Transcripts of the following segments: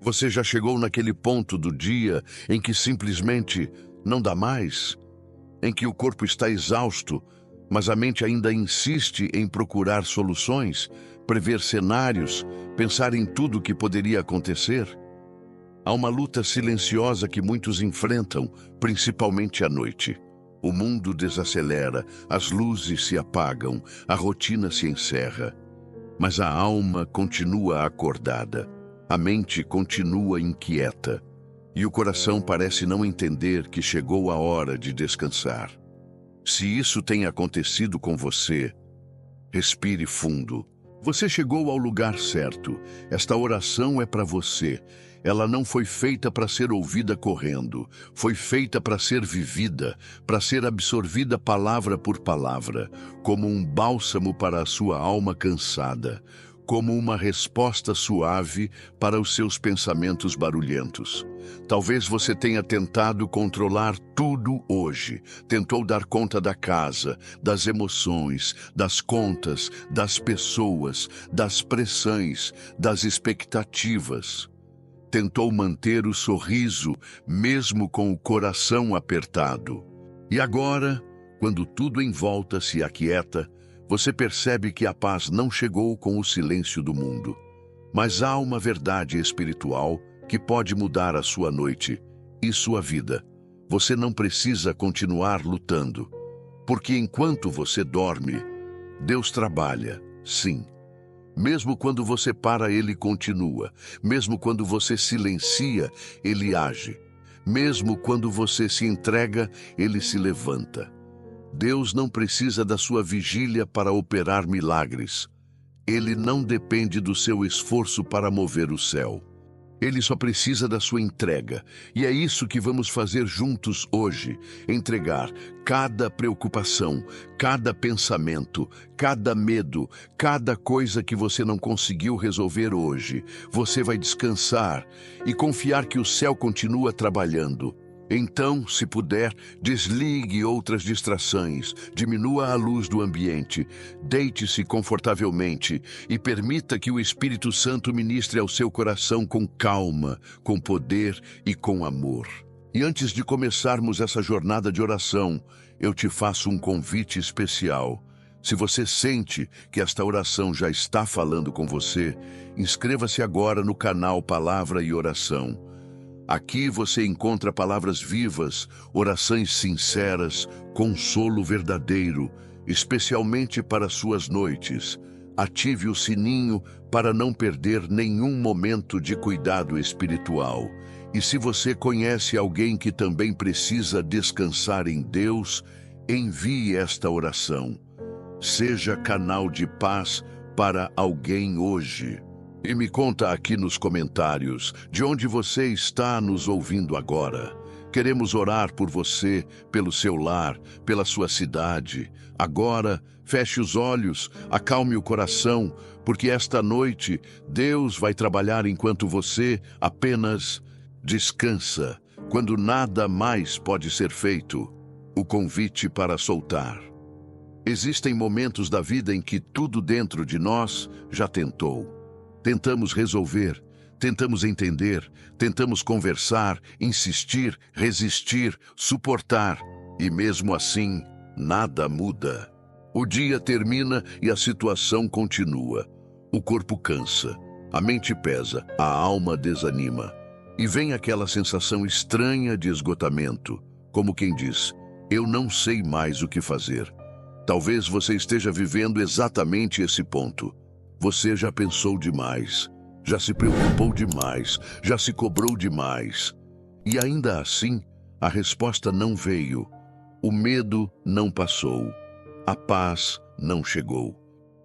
Você já chegou naquele ponto do dia em que simplesmente não dá mais? Em que o corpo está exausto, mas a mente ainda insiste em procurar soluções, prever cenários, pensar em tudo o que poderia acontecer? Há uma luta silenciosa que muitos enfrentam, principalmente à noite. O mundo desacelera, as luzes se apagam, a rotina se encerra. Mas a alma continua acordada, a mente continua inquieta, e o coração parece não entender que chegou a hora de descansar. Se isso tem acontecido com você, respire fundo. Você chegou ao lugar certo. Esta oração é para você. Ela não foi feita para ser ouvida correndo. Foi feita para ser vivida, para ser absorvida palavra por palavra, como um bálsamo para a sua alma cansada, como uma resposta suave para os seus pensamentos barulhentos. Talvez você tenha tentado controlar tudo hoje. Tentou dar conta da casa, das emoções, das contas, das pessoas, das pressões, das expectativas. Tentou manter o sorriso, mesmo com o coração apertado. E agora, quando tudo em volta se aquieta, você percebe que a paz não chegou com o silêncio do mundo. Mas há uma verdade espiritual que pode mudar a sua noite e sua vida. Você não precisa continuar lutando, porque enquanto você dorme, Deus trabalha, sim. Mesmo quando você para, Ele continua. Mesmo quando você silencia, Ele age. Mesmo quando você se entrega, Ele se levanta. Deus não precisa da sua vigília para operar milagres. Ele não depende do seu esforço para mover o céu. Ele só precisa da sua entrega. E é isso que vamos fazer juntos hoje. Entregar cada preocupação, cada pensamento, cada medo, cada coisa que você não conseguiu resolver hoje. Você vai descansar e confiar que o céu continua trabalhando. Então, se puder, desligue outras distrações, diminua a luz do ambiente, deite-se confortavelmente e permita que o Espírito Santo ministre ao seu coração com calma, com poder e com amor. E antes de começarmos essa jornada de oração, eu te faço um convite especial. Se você sente que esta oração já está falando com você, inscreva-se agora no canal Palavra e Oração. Aqui você encontra palavras vivas, orações sinceras, consolo verdadeiro, especialmente para suas noites. Ative o sininho para não perder nenhum momento de cuidado espiritual. E se você conhece alguém que também precisa descansar em Deus, envie esta oração. Seja canal de paz para alguém hoje. E me conta aqui nos comentários de onde você está nos ouvindo agora. Queremos orar por você, pelo seu lar, pela sua cidade. Agora, feche os olhos, acalme o coração, porque esta noite Deus vai trabalhar enquanto você apenas descansa, quando nada mais pode ser feito. O convite para soltar. Existem momentos da vida em que tudo dentro de nós já tentou. Tentamos resolver, tentamos entender, tentamos conversar, insistir, resistir, suportar. E mesmo assim, nada muda. O dia termina e a situação continua. O corpo cansa, a mente pesa, a alma desanima. E vem aquela sensação estranha de esgotamento, como quem diz, eu não sei mais o que fazer. Talvez você esteja vivendo exatamente esse ponto. Você já pensou demais, já se preocupou demais, já se cobrou demais. E ainda assim, a resposta não veio. O medo não passou. A paz não chegou.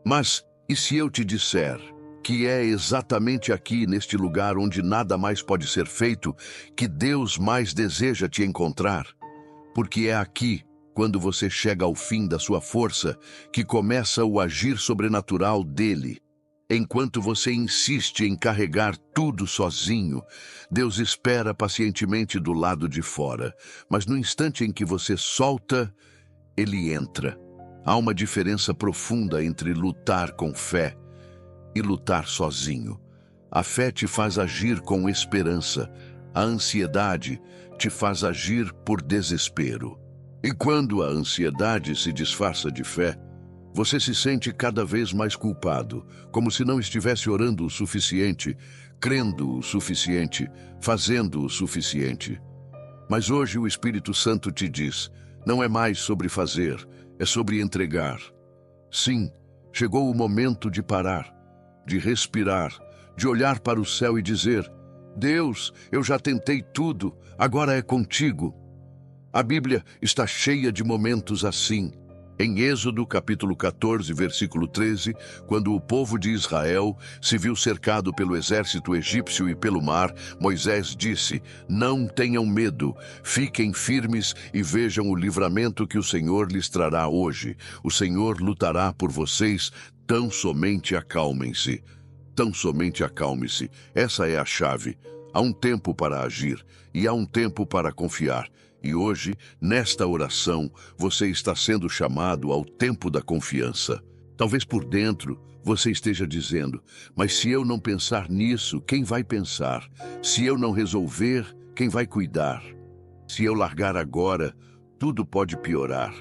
Mas e se eu te disser que é exatamente aqui, neste lugar onde nada mais pode ser feito, que Deus mais deseja te encontrar? Porque é aqui, quando você chega ao fim da sua força, que começa o agir sobrenatural dele. Enquanto você insiste em carregar tudo sozinho, Deus espera pacientemente do lado de fora. Mas no instante em que você solta, Ele entra. Há uma diferença profunda entre lutar com fé e lutar sozinho. A fé te faz agir com esperança. A ansiedade te faz agir por desespero. E quando a ansiedade se disfarça de fé, você se sente cada vez mais culpado, como se não estivesse orando o suficiente, crendo o suficiente, fazendo o suficiente. Mas hoje o Espírito Santo te diz, não é mais sobre fazer, é sobre entregar. Sim, chegou o momento de parar, de respirar, de olhar para o céu e dizer, Deus, eu já tentei tudo, agora é contigo. A Bíblia está cheia de momentos assim. Em Êxodo, capítulo 14, versículo 13, quando o povo de Israel se viu cercado pelo exército egípcio e pelo mar, Moisés disse, não tenham medo, fiquem firmes e vejam o livramento que o Senhor lhes trará hoje. O Senhor lutará por vocês, tão somente acalmem-se. Tão somente acalme-se. Essa é a chave. Há um tempo para agir e há um tempo para confiar. E hoje, nesta oração, você está sendo chamado ao tempo da confiança. Talvez por dentro você esteja dizendo, mas se eu não pensar nisso, quem vai pensar? Se eu não resolver, quem vai cuidar? Se eu largar agora, tudo pode piorar.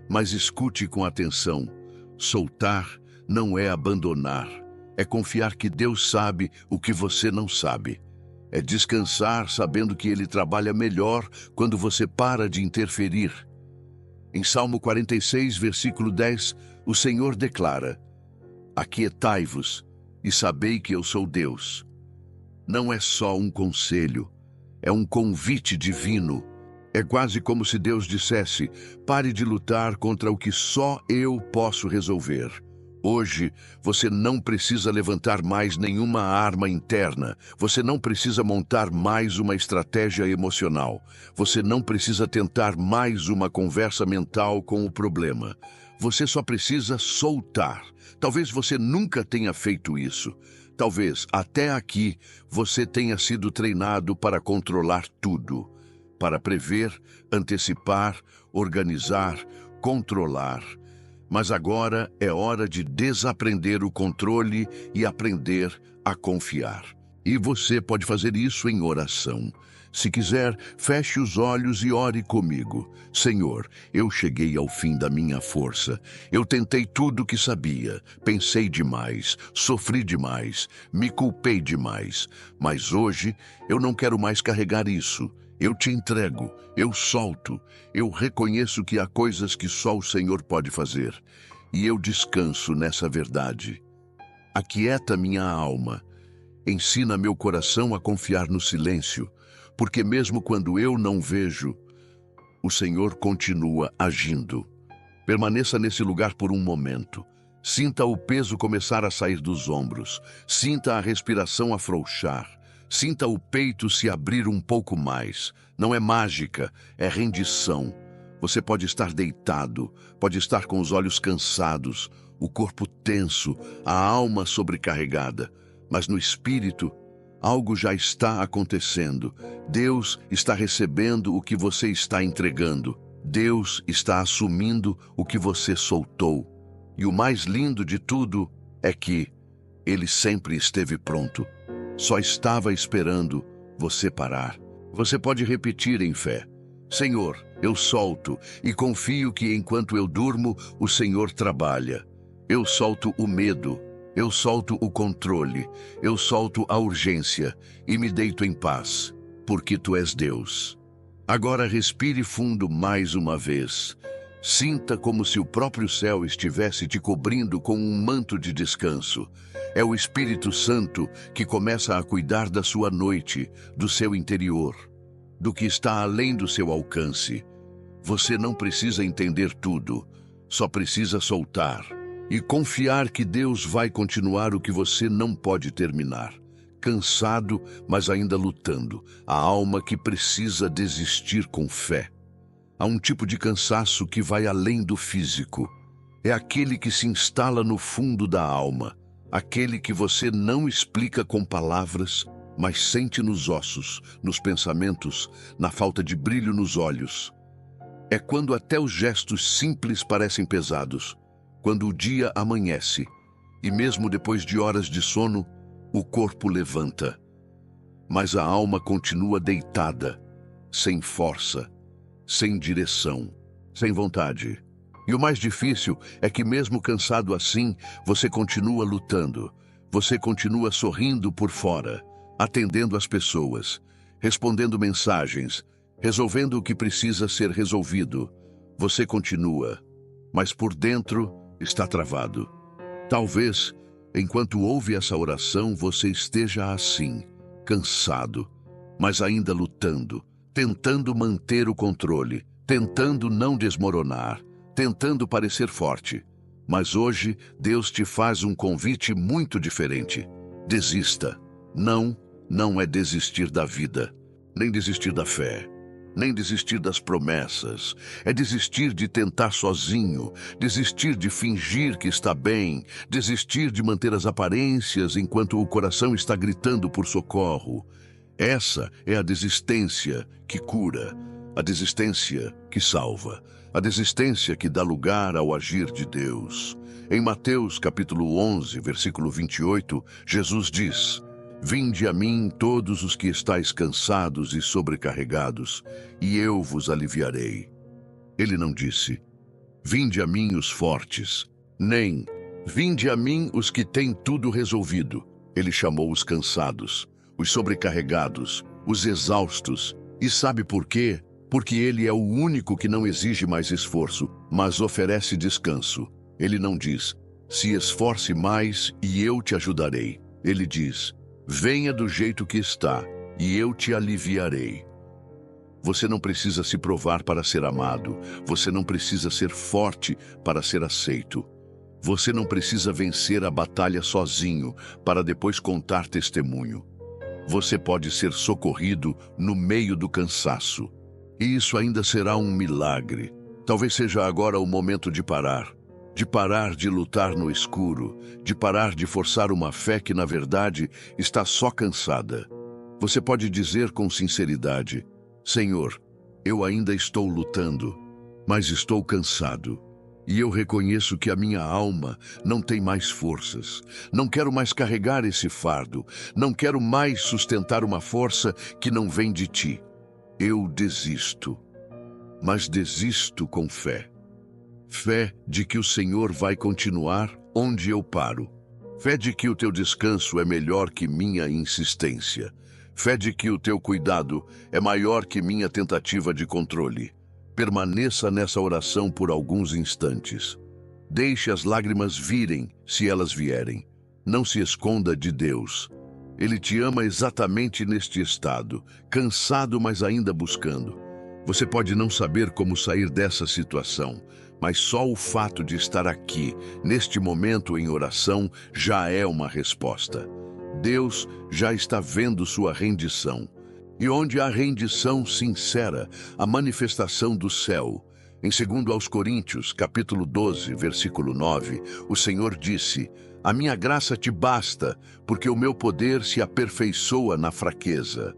Mas escute com atenção. Soltar não é abandonar. É confiar que Deus sabe o que você não sabe. É descansar sabendo que Ele trabalha melhor quando você para de interferir. Em Salmo 46, versículo 10, o Senhor declara, aquietai-vos e sabei que eu sou Deus. Não é só um conselho, é um convite divino. É quase como se Deus dissesse, pare de lutar contra o que só eu posso resolver. Hoje, você não precisa levantar mais nenhuma arma interna. Você não precisa montar mais uma estratégia emocional. Você não precisa tentar mais uma conversa mental com o problema. Você só precisa soltar. Talvez você nunca tenha feito isso. Talvez, até aqui, você tenha sido treinado para controlar tudo. Para prever, antecipar, organizar, controlar. Mas agora é hora de desaprender o controle e aprender a confiar. E você pode fazer isso em oração. Se quiser, feche os olhos e ore comigo. Senhor, eu cheguei ao fim da minha força. Eu tentei tudo o que sabia. Pensei demais, sofri demais, me culpei demais. Mas hoje eu não quero mais carregar isso. Eu te entrego, eu solto, eu reconheço que há coisas que só o Senhor pode fazer. E eu descanso nessa verdade. Aquieta minha alma. Ensina meu coração a confiar no silêncio, porque mesmo quando eu não vejo, o Senhor continua agindo. Permaneça nesse lugar por um momento. Sinta o peso começar a sair dos ombros. Sinta a respiração afrouxar. Sinta o peito se abrir um pouco mais. Não é mágica, é rendição. Você pode estar deitado, pode estar com os olhos cansados, o corpo tenso, a alma sobrecarregada. Mas no espírito, algo já está acontecendo. Deus está recebendo o que você está entregando. Deus está assumindo o que você soltou. E o mais lindo de tudo é que Ele sempre esteve pronto. Só estava esperando você parar. Você pode repetir em fé. Senhor, eu solto e confio que enquanto eu durmo, o Senhor trabalha. Eu solto o medo, eu solto o controle, eu solto a urgência e me deito em paz, porque Tu és Deus. Agora respire fundo mais uma vez. Sinta como se o próprio céu estivesse te cobrindo com um manto de descanso. É o Espírito Santo que começa a cuidar da sua noite, do seu interior, do que está além do seu alcance. Você não precisa entender tudo, só precisa soltar e confiar que Deus vai continuar o que você não pode terminar. Cansado, mas ainda lutando, a alma que precisa desistir com fé. Há um tipo de cansaço que vai além do físico. É aquele que se instala no fundo da alma, aquele que você não explica com palavras, mas sente nos ossos, nos pensamentos, na falta de brilho nos olhos. É quando até os gestos simples parecem pesados, quando o dia amanhece, e mesmo depois de horas de sono, o corpo levanta, mas a alma continua deitada, sem força, sem direção, sem vontade. E o mais difícil é que mesmo cansado assim, você continua lutando. Você continua sorrindo por fora, atendendo as pessoas, respondendo mensagens, resolvendo o que precisa ser resolvido. Você continua, mas por dentro está travado. Talvez, enquanto ouve essa oração, você esteja assim, cansado, mas ainda lutando, tentando manter o controle, tentando não desmoronar, tentando parecer forte. Mas hoje, Deus te faz um convite muito diferente. Desista. Não é desistir da vida, nem desistir da fé, nem desistir das promessas. É desistir de tentar sozinho, desistir de fingir que está bem, desistir de manter as aparências enquanto o coração está gritando por socorro. Essa é a desistência que cura, a desistência que salva, a desistência que dá lugar ao agir de Deus. Em Mateus capítulo 11, versículo 28, Jesus diz: Vinde a mim todos os que estáis cansados e sobrecarregados, e eu vos aliviarei. Ele não disse: Vinde a mim os fortes, nem vinde a mim os que têm tudo resolvido. Ele chamou os cansados, os sobrecarregados, os exaustos. E sabe por quê? Porque ele é o único que não exige mais esforço, mas oferece descanso. Ele não diz: se esforce mais e eu te ajudarei. Ele diz: venha do jeito que está e eu te aliviarei. Você não precisa se provar para ser amado. Você não precisa ser forte para ser aceito. Você não precisa vencer a batalha sozinho para depois contar testemunho. Você pode ser socorrido no meio do cansaço. E isso ainda será um milagre. Talvez seja agora o momento de parar de lutar no escuro, de parar de forçar uma fé que, na verdade, está só cansada. Você pode dizer com sinceridade: Senhor, eu ainda estou lutando, mas estou cansado. E eu reconheço que a minha alma não tem mais forças. Não quero mais carregar esse fardo. Não quero mais sustentar uma força que não vem de ti. Eu desisto, mas desisto com fé. Fé de que o Senhor vai continuar onde eu paro. Fé de que o teu descanso é melhor que minha insistência. Fé de que o teu cuidado é maior que minha tentativa de controle. Permaneça nessa oração por alguns instantes. Deixe as lágrimas virem, se elas vierem. Não se esconda de Deus. Ele te ama exatamente neste estado, cansado, mas ainda buscando. Você pode não saber como sair dessa situação, mas só o fato de estar aqui, neste momento em oração, já é uma resposta. Deus já está vendo sua rendição. E onde há rendição sincera, a manifestação do céu. Em 2 aos Coríntios, capítulo 12, versículo 9, o Senhor disse: a minha graça te basta, porque o meu poder se aperfeiçoa na fraqueza.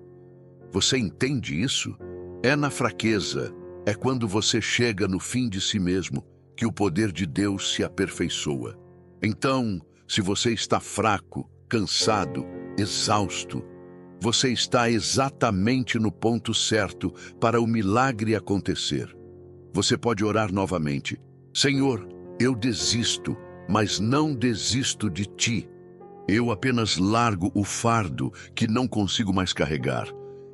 Você entende isso? É na fraqueza, é quando você chega no fim de si mesmo, que o poder de Deus se aperfeiçoa. Então, se você está fraco, cansado, exausto, você está exatamente no ponto certo para o milagre acontecer. Você pode orar novamente: Senhor, eu desisto, mas não desisto de ti. Eu apenas largo o fardo que não consigo mais carregar.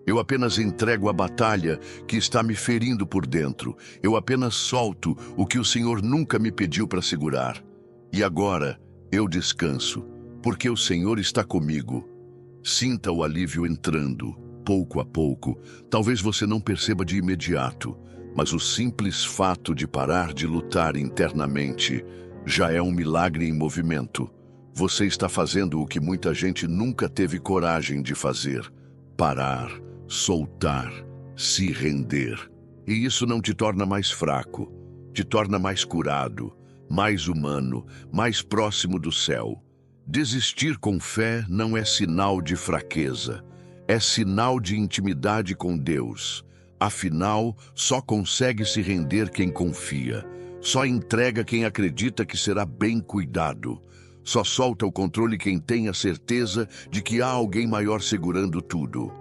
Eu apenas entrego a batalha que está me ferindo por dentro. Eu apenas solto o que o Senhor nunca me pediu para segurar. E agora eu descanso, porque o Senhor está comigo. Sinta o alívio entrando, pouco a pouco. Talvez você não perceba de imediato, mas o simples fato de parar de lutar internamente já é um milagre em movimento. Você está fazendo o que muita gente nunca teve coragem de fazer: parar, soltar, se render. E isso não te torna mais fraco, te torna mais curado, mais humano, mais próximo do céu. Desistir com fé não é sinal de fraqueza, é sinal de intimidade com Deus. Afinal, só consegue se render quem confia, só entrega quem acredita que será bem cuidado. Só solta o controle quem tem a certeza de que há alguém maior segurando tudo.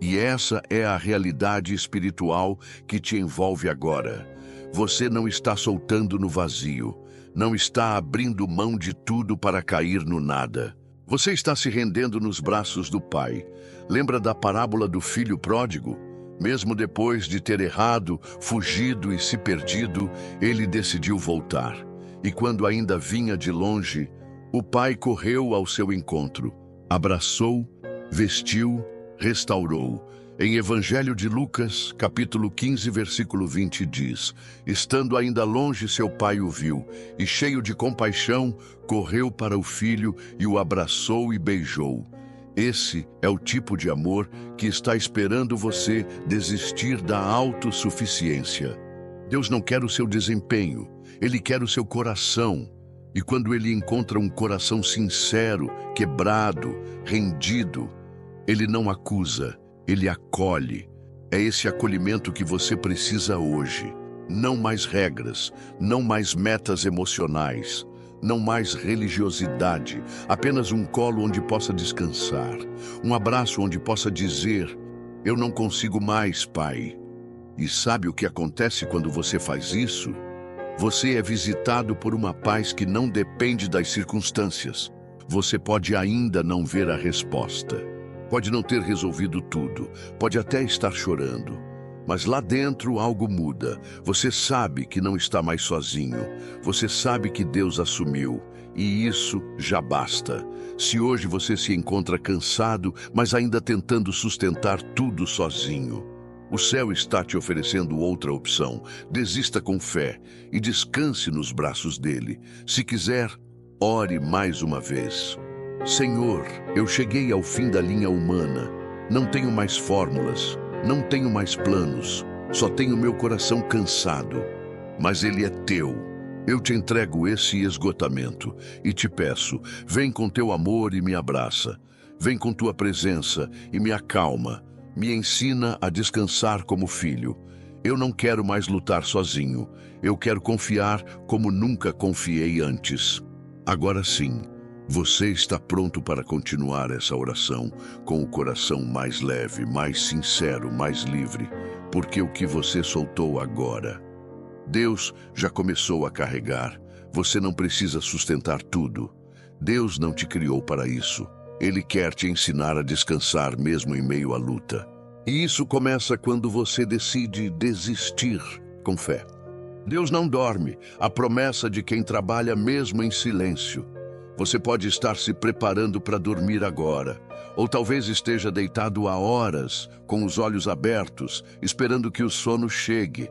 E essa é a realidade espiritual que te envolve agora. Você não está soltando no vazio, não está abrindo mão de tudo para cair no nada. Você está se rendendo nos braços do Pai. Lembra da parábola do filho pródigo? Mesmo depois de ter errado, fugido e se perdido, ele decidiu voltar. E quando ainda vinha de longe, o pai correu ao seu encontro, abraçou, vestiu, restaurou. Em Evangelho de Lucas, capítulo 15, versículo 20, diz: estando ainda longe, seu pai o viu, e cheio de compaixão, correu para o filho e o abraçou e beijou. Esse é o tipo de amor que está esperando você desistir da autossuficiência. Deus não quer o seu desempenho, Ele quer o seu coração. E quando Ele encontra um coração sincero, quebrado, rendido, Ele não acusa, Ele acolhe. É esse acolhimento que você precisa hoje. Não mais regras, não mais metas emocionais, não mais religiosidade, apenas um colo onde possa descansar, um abraço onde possa dizer: eu não consigo mais, Pai. E sabe o que acontece quando você faz isso? Você é visitado por uma paz que não depende das circunstâncias. Você pode ainda não ver a resposta. Pode não ter resolvido tudo. Pode até estar chorando. Mas lá dentro algo muda. Você sabe que não está mais sozinho. Você sabe que Deus assumiu. E isso já basta. Se hoje você se encontra cansado, mas ainda tentando sustentar tudo sozinho, o céu está te oferecendo outra opção. Desista com fé e descanse nos braços dele. Se quiser, ore mais uma vez. Senhor, eu cheguei ao fim da linha humana. Não tenho mais fórmulas, não tenho mais planos. Só tenho meu coração cansado. Mas ele é teu. Eu te entrego esse esgotamento e te peço, vem com teu amor e me abraça. Vem com tua presença e me acalma. Me ensina a descansar como filho. Eu não quero mais lutar sozinho. Eu quero confiar como nunca confiei antes. Agora sim, você está pronto para continuar essa oração com o coração mais leve, mais sincero, mais livre, porque o que você soltou agora, Deus já começou a carregar. Você não precisa sustentar tudo. Deus não te criou para isso. Ele quer te ensinar a descansar mesmo em meio à luta. E isso começa quando você decide desistir com fé. Deus não dorme, a promessa de quem trabalha mesmo em silêncio. Você pode estar se preparando para dormir agora, ou talvez esteja deitado há horas, com os olhos abertos, esperando que o sono chegue.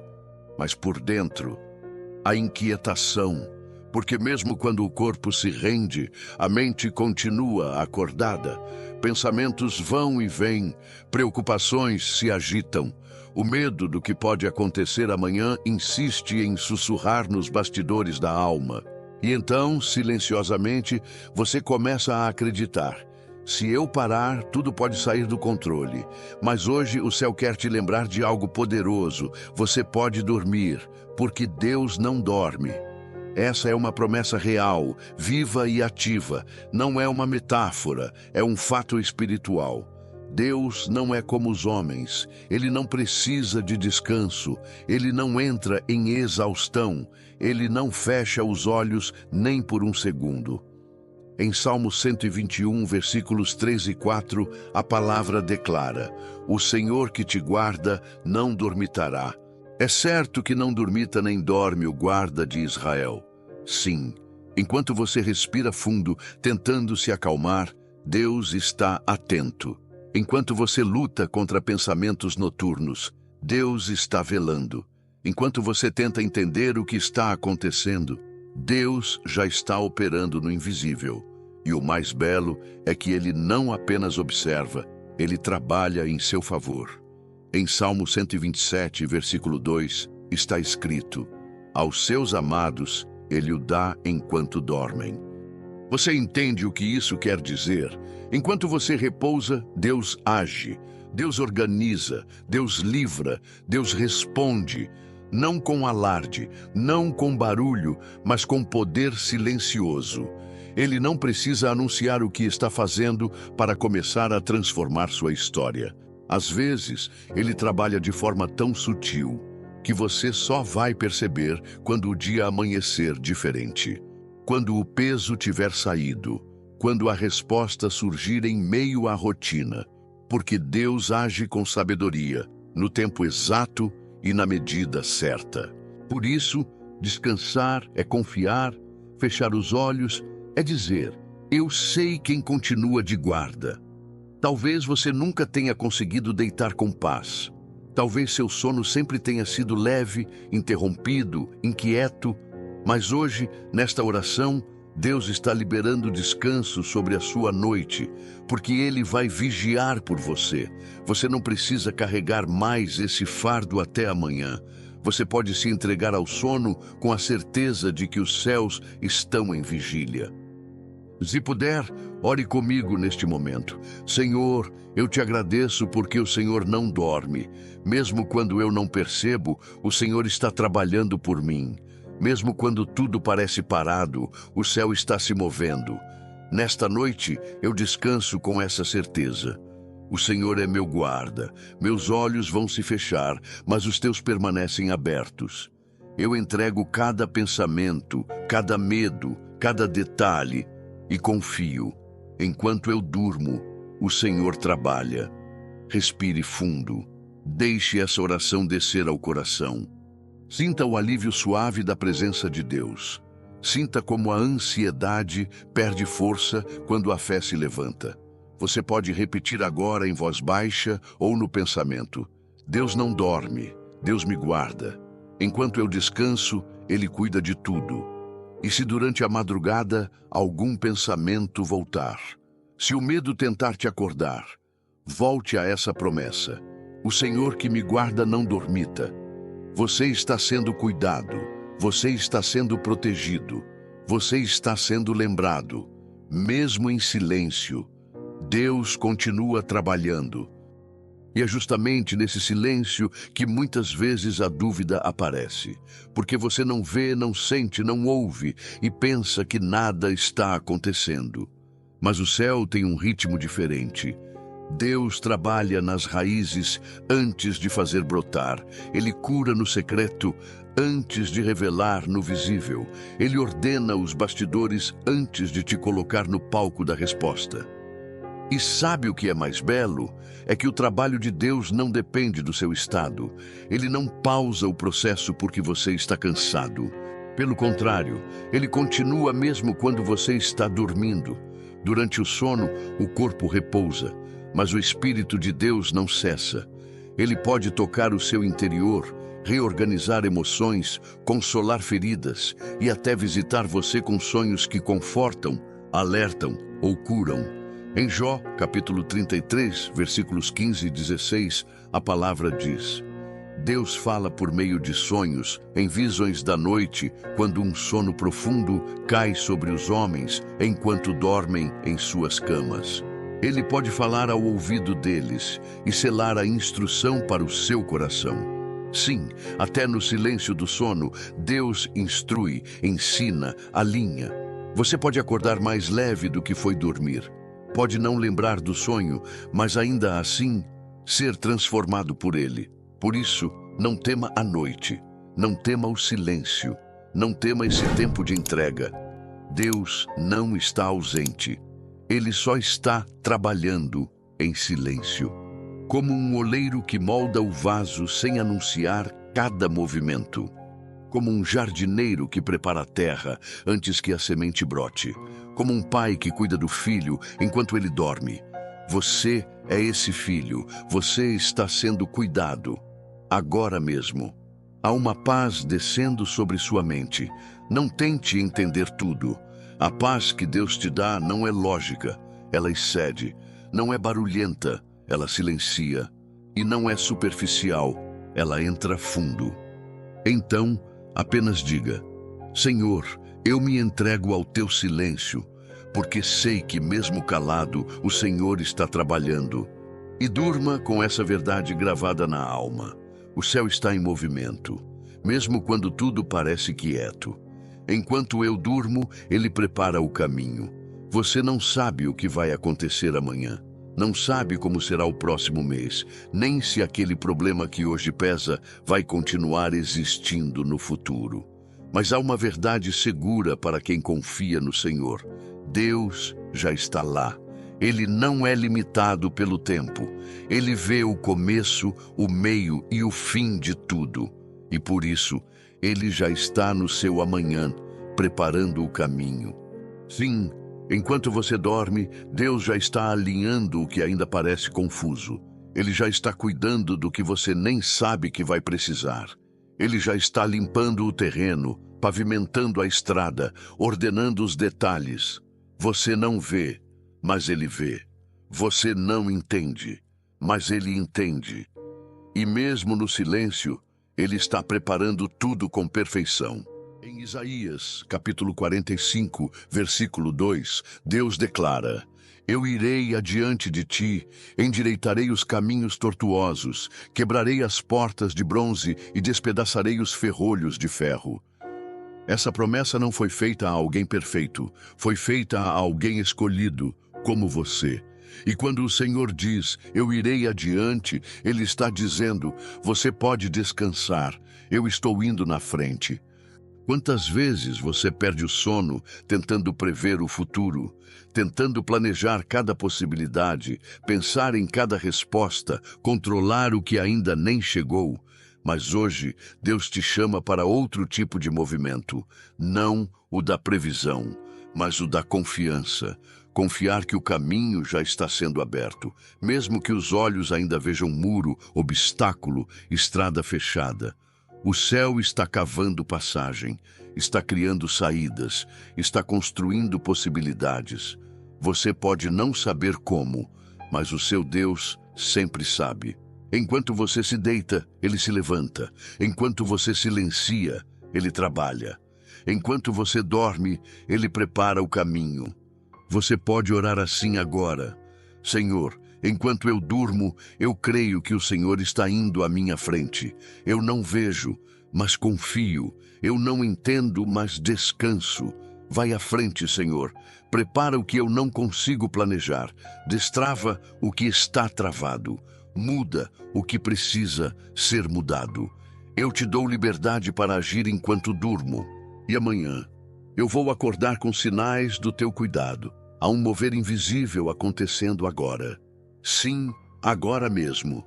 Mas por dentro, a inquietação, porque mesmo quando o corpo se rende, a mente continua acordada. Pensamentos vão e vêm, preocupações se agitam. O medo do que pode acontecer amanhã insiste em sussurrar nos bastidores da alma. E então, silenciosamente, você começa a acreditar. Se eu parar, tudo pode sair do controle. Mas hoje o céu quer te lembrar de algo poderoso. Você pode dormir, porque Deus não dorme. Essa é uma promessa real, viva e ativa. Não é uma metáfora, é um fato espiritual. Deus não é como os homens. Ele não precisa de descanso. Ele não entra em exaustão. Ele não fecha os olhos nem por um segundo. Em Salmo 121, versículos 3 e 4, a palavra declara: o Senhor que te guarda não dormitará. É certo que não dormita nem dorme o guarda de Israel. Sim, enquanto você respira fundo, tentando se acalmar, Deus está atento. Enquanto você luta contra pensamentos noturnos, Deus está velando. Enquanto você tenta entender o que está acontecendo, Deus já está operando no invisível. E o mais belo é que Ele não apenas observa, Ele trabalha em seu favor. Em Salmo 127, versículo 2, está escrito: aos seus amados Ele o dá enquanto dormem. Você entende o que isso quer dizer? Enquanto você repousa, Deus age, Deus organiza, Deus livra, Deus responde. Não com alarde, não com barulho, mas com poder silencioso. Ele não precisa anunciar o que está fazendo para começar a transformar sua história. Às vezes, ele trabalha de forma tão sutil que você só vai perceber quando o dia amanhecer diferente. Quando o peso tiver saído, quando a resposta surgir em meio à rotina, porque Deus age com sabedoria, no tempo exato e na medida certa. Por isso, descansar é confiar, fechar os olhos é dizer: eu sei quem continua de guarda. Talvez você nunca tenha conseguido deitar com paz. Talvez seu sono sempre tenha sido leve, interrompido, inquieto, mas hoje, nesta oração, Deus está liberando descanso sobre a sua noite, porque Ele vai vigiar por você. Você não precisa carregar mais esse fardo até amanhã. Você pode se entregar ao sono com a certeza de que os céus estão em vigília. Se puder, ore comigo neste momento. Senhor, eu te agradeço porque o Senhor não dorme. Mesmo quando eu não percebo, o Senhor está trabalhando por mim. Mesmo quando tudo parece parado, o céu está se movendo. Nesta noite, eu descanso com essa certeza. O Senhor é meu guarda. Meus olhos vão se fechar, mas os teus permanecem abertos. Eu entrego cada pensamento, cada medo, cada detalhe e confio. Enquanto eu durmo, o Senhor trabalha. Respire fundo. Deixe essa oração descer ao coração. Sinta o alívio suave da presença de Deus. Sinta como a ansiedade perde força quando a fé se levanta. Você pode repetir agora em voz baixa ou no pensamento: Deus não dorme, Deus me guarda. Enquanto eu descanso, Ele cuida de tudo. E se durante a madrugada algum pensamento voltar, se o medo tentar te acordar, volte a essa promessa: o Senhor que me guarda não dormita. Você está sendo cuidado, você está sendo protegido, você está sendo lembrado. Mesmo em silêncio, Deus continua trabalhando. E é justamente nesse silêncio que muitas vezes a dúvida aparece, porque você não vê, não sente, não ouve e pensa que nada está acontecendo. Mas o céu tem um ritmo diferente. Deus trabalha nas raízes antes de fazer brotar. Ele cura no secreto antes de revelar no visível. Ele ordena os bastidores antes de te colocar no palco da resposta. E sabe o que é mais belo? É que o trabalho de Deus não depende do seu estado. Ele não pausa o processo porque você está cansado. Pelo contrário, ele continua mesmo quando você está dormindo. Durante o sono, o corpo repousa, mas o Espírito de Deus não cessa. Ele pode tocar o seu interior, reorganizar emoções, consolar feridas e até visitar você com sonhos que confortam, alertam ou curam. Em Jó, capítulo 33, versículos 15 e 16, a palavra diz: Deus fala por meio de sonhos, em visões da noite, quando um sono profundo cai sobre os homens, enquanto dormem em suas camas. Ele pode falar ao ouvido deles e selar a instrução para o seu coração. Sim, até no silêncio do sono, Deus instrui, ensina, alinha. Você pode acordar mais leve do que foi dormir. Pode não lembrar do sonho, mas ainda assim ser transformado por ele. Por isso, não tema a noite, não tema o silêncio, não tema esse tempo de entrega. Deus não está ausente. Ele só está trabalhando em silêncio. Como um oleiro que molda o vaso sem anunciar cada movimento. Como um jardineiro que prepara a terra antes que a semente brote. Como um pai que cuida do filho enquanto ele dorme. Você é esse filho, você está sendo cuidado. Agora mesmo. Há uma paz descendo sobre sua mente. Não tente entender tudo. A paz que Deus te dá não é lógica, ela excede. Não é barulhenta, ela silencia. E não é superficial, ela entra fundo. Então, apenas diga: Senhor, eu me entrego ao teu silêncio, porque sei que mesmo calado, o Senhor está trabalhando. E durma com essa verdade gravada na alma. O céu está em movimento, mesmo quando tudo parece quieto. Enquanto eu durmo, Ele prepara o caminho. Você não sabe o que vai acontecer amanhã. Não sabe como será o próximo mês, nem se aquele problema que hoje pesa vai continuar existindo no futuro. Mas há uma verdade segura para quem confia no Senhor. Deus já está lá. Ele não é limitado pelo tempo. Ele vê o começo, o meio e o fim de tudo. E por isso, Ele já está no seu amanhã, preparando o caminho. Sim, enquanto você dorme, Deus já está alinhando o que ainda parece confuso. Ele já está cuidando do que você nem sabe que vai precisar. Ele já está limpando o terreno, pavimentando a estrada, ordenando os detalhes. Você não vê, mas Ele vê. Você não entende, mas Ele entende. E mesmo no silêncio, Ele está preparando tudo com perfeição. Em Isaías, capítulo 45, versículo 2, Deus declara: Eu irei adiante de ti, endireitarei os caminhos tortuosos, quebrarei as portas de bronze e despedaçarei os ferrolhos de ferro. Essa promessa não foi feita a alguém perfeito, foi feita a alguém escolhido, como você. E quando o Senhor diz, eu irei adiante, Ele está dizendo, você pode descansar, eu estou indo na frente. Quantas vezes você perde o sono tentando prever o futuro, tentando planejar cada possibilidade, pensar em cada resposta, controlar o que ainda nem chegou? Mas hoje, Deus te chama para outro tipo de movimento, não o da previsão, mas o da confiança. Confiar que o caminho já está sendo aberto, mesmo que os olhos ainda vejam muro, obstáculo, estrada fechada. O céu está cavando passagem, está criando saídas, está construindo possibilidades. Você pode não saber como, mas o seu Deus sempre sabe. Enquanto você se deita, Ele se levanta. Enquanto você silencia, Ele trabalha. Enquanto você dorme, Ele prepara o caminho. Você pode orar assim agora: Senhor, enquanto eu durmo, eu creio que o Senhor está indo à minha frente. Eu não vejo, mas confio. Eu não entendo, mas descanso. Vai à frente, Senhor. Prepara o que eu não consigo planejar. Destrava o que está travado. Muda o que precisa ser mudado. Eu te dou liberdade para agir enquanto durmo. E amanhã, eu vou acordar com sinais do teu cuidado. Há um mover invisível acontecendo agora. Sim, agora mesmo.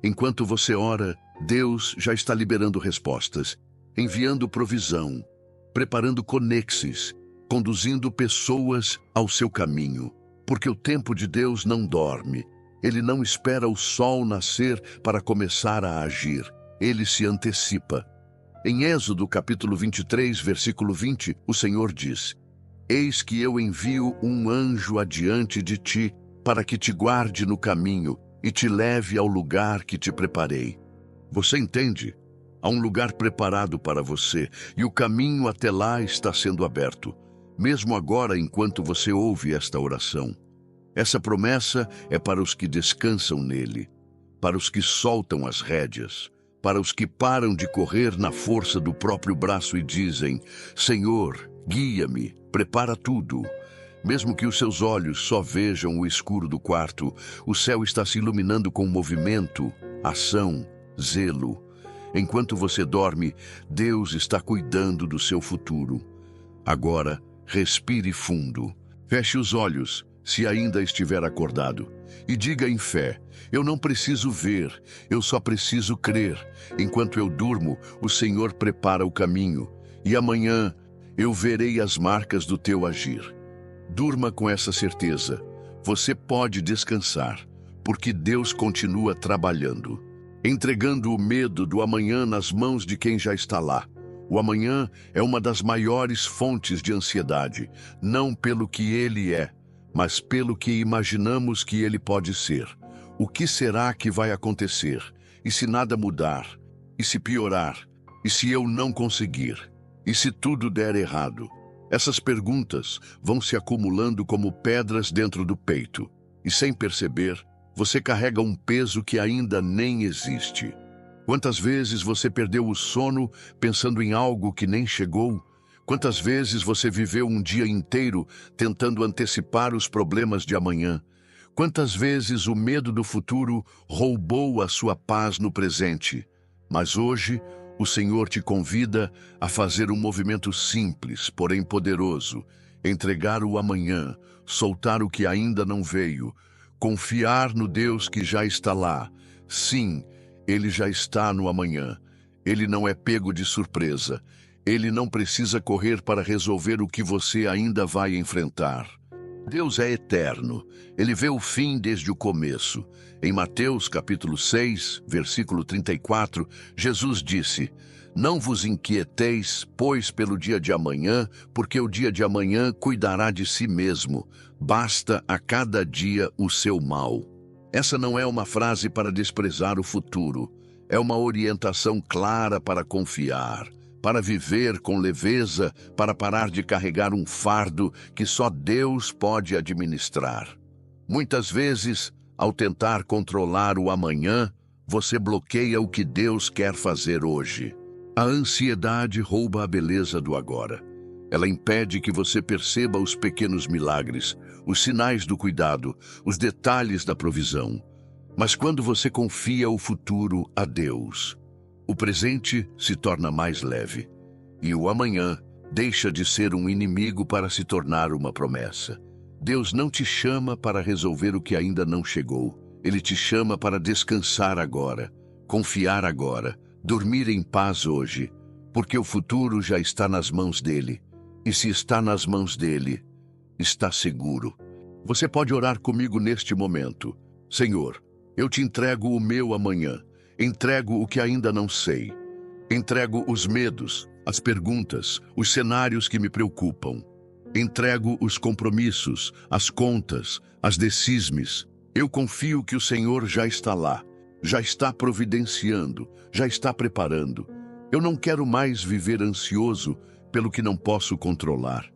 Enquanto você ora, Deus já está liberando respostas, enviando provisão, preparando conexes, conduzindo pessoas ao seu caminho. Porque o tempo de Deus não dorme. Ele não espera o sol nascer para começar a agir. Ele se antecipa. Em Êxodo, capítulo 23, versículo 20, o Senhor diz: Eis que eu envio um anjo adiante de ti, para que te guarde no caminho e te leve ao lugar que te preparei. Você entende? Há um lugar preparado para você, e o caminho até lá está sendo aberto, mesmo agora enquanto você ouve esta oração. Essa promessa é para os que descansam nele, para os que soltam as rédeas, para os que param de correr na força do próprio braço e dizem: Senhor, guia-me, prepara tudo. Mesmo que os seus olhos só vejam o escuro do quarto, o céu está se iluminando com movimento, ação, zelo. Enquanto você dorme, Deus está cuidando do seu futuro. Agora, respire fundo. Feche os olhos, se ainda estiver acordado, e diga em fé: eu não preciso ver, eu só preciso crer. Enquanto eu durmo, o Senhor prepara o caminho, e amanhã eu verei as marcas do teu agir. Durma com essa certeza. Você pode descansar, porque Deus continua trabalhando, entregando o medo do amanhã nas mãos de quem já está lá. O amanhã é uma das maiores fontes de ansiedade, não pelo que ele é, mas pelo que imaginamos que ele pode ser. O que será que vai acontecer? E se nada mudar? E se piorar? E se eu não conseguir? E se tudo der errado? Essas perguntas vão se acumulando como pedras dentro do peito. E sem perceber, você carrega um peso que ainda nem existe. Quantas vezes você perdeu o sono pensando em algo que nem chegou? Quantas vezes você viveu um dia inteiro tentando antecipar os problemas de amanhã? Quantas vezes o medo do futuro roubou a sua paz no presente? Mas hoje, o Senhor te convida a fazer um movimento simples, porém poderoso, entregar o amanhã, soltar o que ainda não veio, confiar no Deus que já está lá. Sim, Ele já está no amanhã. Ele não é pego de surpresa. Ele não precisa correr para resolver o que você ainda vai enfrentar. Deus é eterno. Ele vê o fim desde o começo. Em Mateus capítulo 6, versículo 34, Jesus disse: "Não vos inquieteis, pois, pelo dia de amanhã, porque o dia de amanhã cuidará de si mesmo. Basta a cada dia o seu mal." Essa não é uma frase para desprezar o futuro. É uma orientação clara para confiar, para viver com leveza, para parar de carregar um fardo que só Deus pode administrar. Muitas vezes, ao tentar controlar o amanhã, você bloqueia o que Deus quer fazer hoje. A ansiedade rouba a beleza do agora. Ela impede que você perceba os pequenos milagres, os sinais do cuidado, os detalhes da provisão. Mas quando você confia o futuro a Deus, o presente se torna mais leve, e o amanhã deixa de ser um inimigo para se tornar uma promessa. Deus não te chama para resolver o que ainda não chegou. Ele te chama para descansar agora, confiar agora, dormir em paz hoje, porque o futuro já está nas mãos dele. E se está nas mãos dele, está seguro. Você pode orar comigo neste momento. Senhor, eu te entrego o meu amanhã. Entrego o que ainda não sei. Entrego os medos, as perguntas, os cenários que me preocupam. Entrego os compromissos, as contas, as decisões. Eu confio que o Senhor já está lá, já está providenciando, já está preparando. Eu não quero mais viver ansioso pelo que não posso controlar.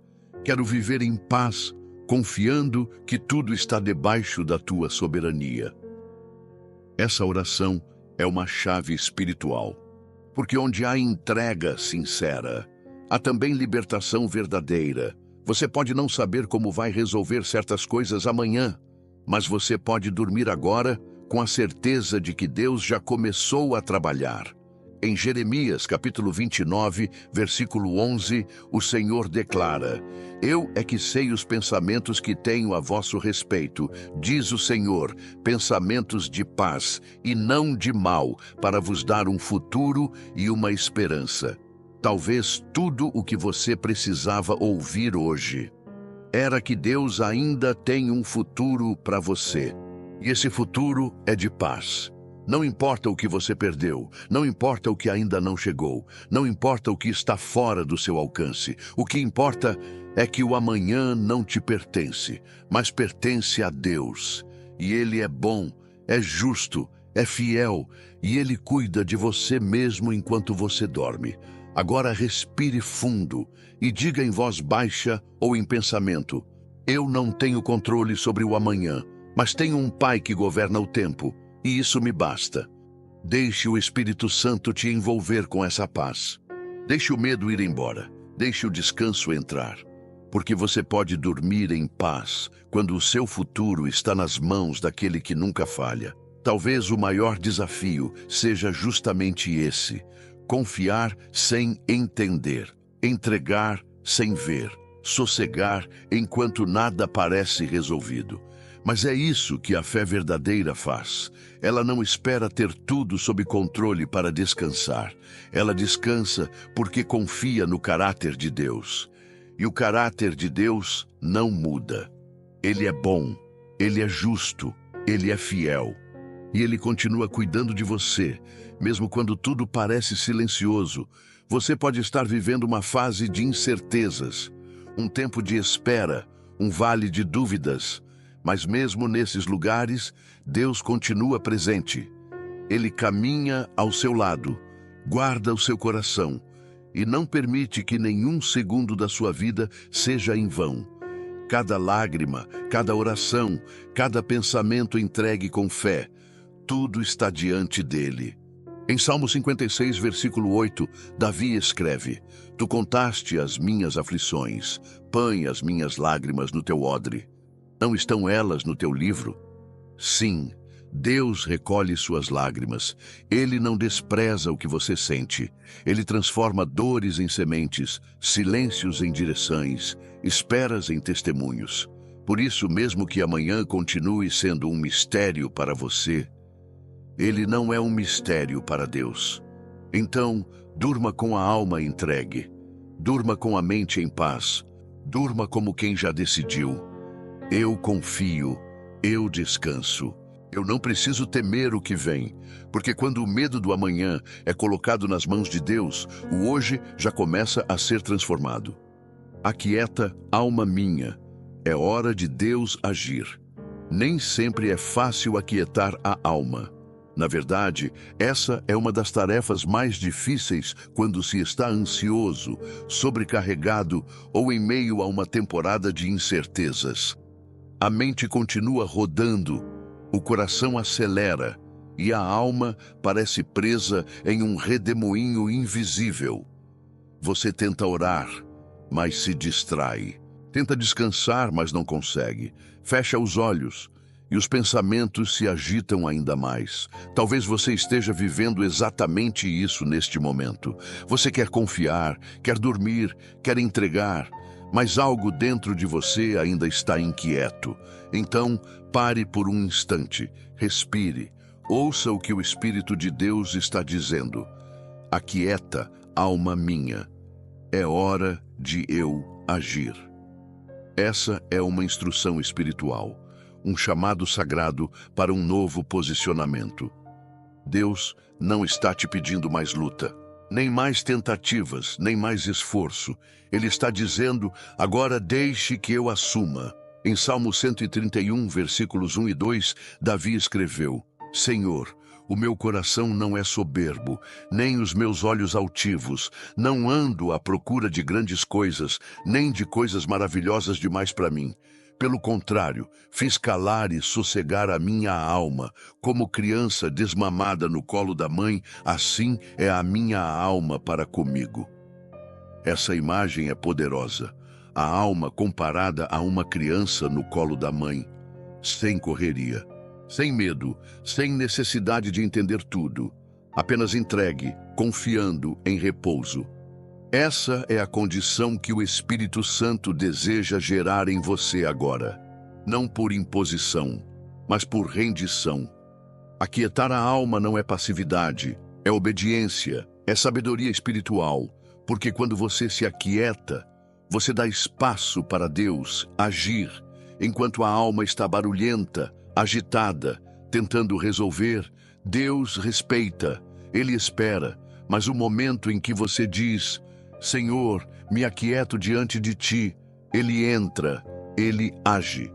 Quero viver em paz, confiando que tudo está debaixo da tua soberania. Essa oração é uma chave espiritual, porque onde há entrega sincera, há também libertação verdadeira. Você pode não saber como vai resolver certas coisas amanhã, mas você pode dormir agora com a certeza de que Deus já começou a trabalhar. Em Jeremias capítulo 29, versículo 11, o Senhor declara: "Eu é que sei os pensamentos que tenho a vosso respeito, diz o Senhor, pensamentos de paz e não de mal, para vos dar um futuro e uma esperança." Talvez tudo o que você precisava ouvir hoje era que Deus ainda tem um futuro para você. E esse futuro é de paz. Não importa o que você perdeu, não importa o que ainda não chegou, não importa o que está fora do seu alcance. O que importa é que o amanhã não te pertence, mas pertence a Deus. E Ele é bom, é justo, é fiel, e Ele cuida de você mesmo enquanto você dorme. Agora respire fundo e diga em voz baixa ou em pensamento: "Eu não tenho controle sobre o amanhã, mas tenho um Pai que governa o tempo. E isso me basta." Deixe o Espírito Santo te envolver com essa paz. Deixe o medo ir embora. Deixe o descanso entrar. Porque você pode dormir em paz quando o seu futuro está nas mãos daquele que nunca falha. Talvez o maior desafio seja justamente esse: confiar sem entender, entregar sem ver, sossegar enquanto nada parece resolvido. Mas é isso que a fé verdadeira faz. Ela não espera ter tudo sob controle para descansar. Ela descansa porque confia no caráter de Deus. E o caráter de Deus não muda. Ele é bom, Ele é justo, Ele é fiel. E Ele continua cuidando de você, mesmo quando tudo parece silencioso. Você pode estar vivendo uma fase de incertezas, um tempo de espera, um vale de dúvidas. Mas mesmo nesses lugares, Deus continua presente. Ele caminha ao seu lado, guarda o seu coração e não permite que nenhum segundo da sua vida seja em vão. Cada lágrima, cada oração, cada pensamento entregue com fé, tudo está diante dele. Em Salmo 56, versículo 8, Davi escreve: Tu contaste as minhas aflições, põe as minhas lágrimas no teu odre. Não estão elas no teu livro? Sim, Deus recolhe suas lágrimas. Ele não despreza o que você sente. Ele transforma dores em sementes, silêncios em direções, esperas em testemunhos. Por isso, mesmo que amanhã continue sendo um mistério para você, ele não é um mistério para Deus. Então, durma com a alma entregue. Durma com a mente em paz. Durma como quem já decidiu. Eu confio. Eu descanso. Eu não preciso temer o que vem, porque quando o medo do amanhã é colocado nas mãos de Deus, o hoje já começa a ser transformado. Aquieta, alma minha. É hora de Deus agir. Nem sempre é fácil aquietar a alma. Na verdade, essa é uma das tarefas mais difíceis quando se está ansioso, sobrecarregado ou em meio a uma temporada de incertezas. A mente continua rodando, o coração acelera e a alma parece presa em um redemoinho invisível. Você tenta orar, mas se distrai. Tenta descansar, mas não consegue. Fecha os olhos e os pensamentos se agitam ainda mais. Talvez você esteja vivendo exatamente isso neste momento. Você quer confiar, quer dormir, quer entregar, mas algo dentro de você ainda está inquieto. Então, pare por um instante, respire, ouça o que o Espírito de Deus está dizendo. Aquieta, alma minha. É hora de eu agir. Essa é uma instrução espiritual, um chamado sagrado para um novo posicionamento. Deus não está te pedindo mais luta, nem mais tentativas, nem mais esforço. Ele está dizendo: agora deixe que eu assuma. Em Salmo 131, versículos 1 e 2, Davi escreveu: Senhor, o meu coração não é soberbo, nem os meus olhos altivos. Não ando à procura de grandes coisas, nem de coisas maravilhosas demais para mim. Pelo contrário, fiz calar e sossegar a minha alma. Como criança desmamada no colo da mãe, assim é a minha alma para comigo. Essa imagem é poderosa. A alma comparada a uma criança no colo da mãe, sem correria, sem medo, sem necessidade de entender tudo, apenas entregue, confiando em repouso. Essa é a condição que o Espírito Santo deseja gerar em você agora. Não por imposição, mas por rendição. Aquietar a alma não é passividade, é obediência, é sabedoria espiritual, porque quando você se aquieta, você dá espaço para Deus agir, enquanto a alma está barulhenta, agitada, tentando resolver. Deus respeita, Ele espera, mas o momento em que você diz: Senhor, me aquieto diante de Ti, Ele entra, Ele age,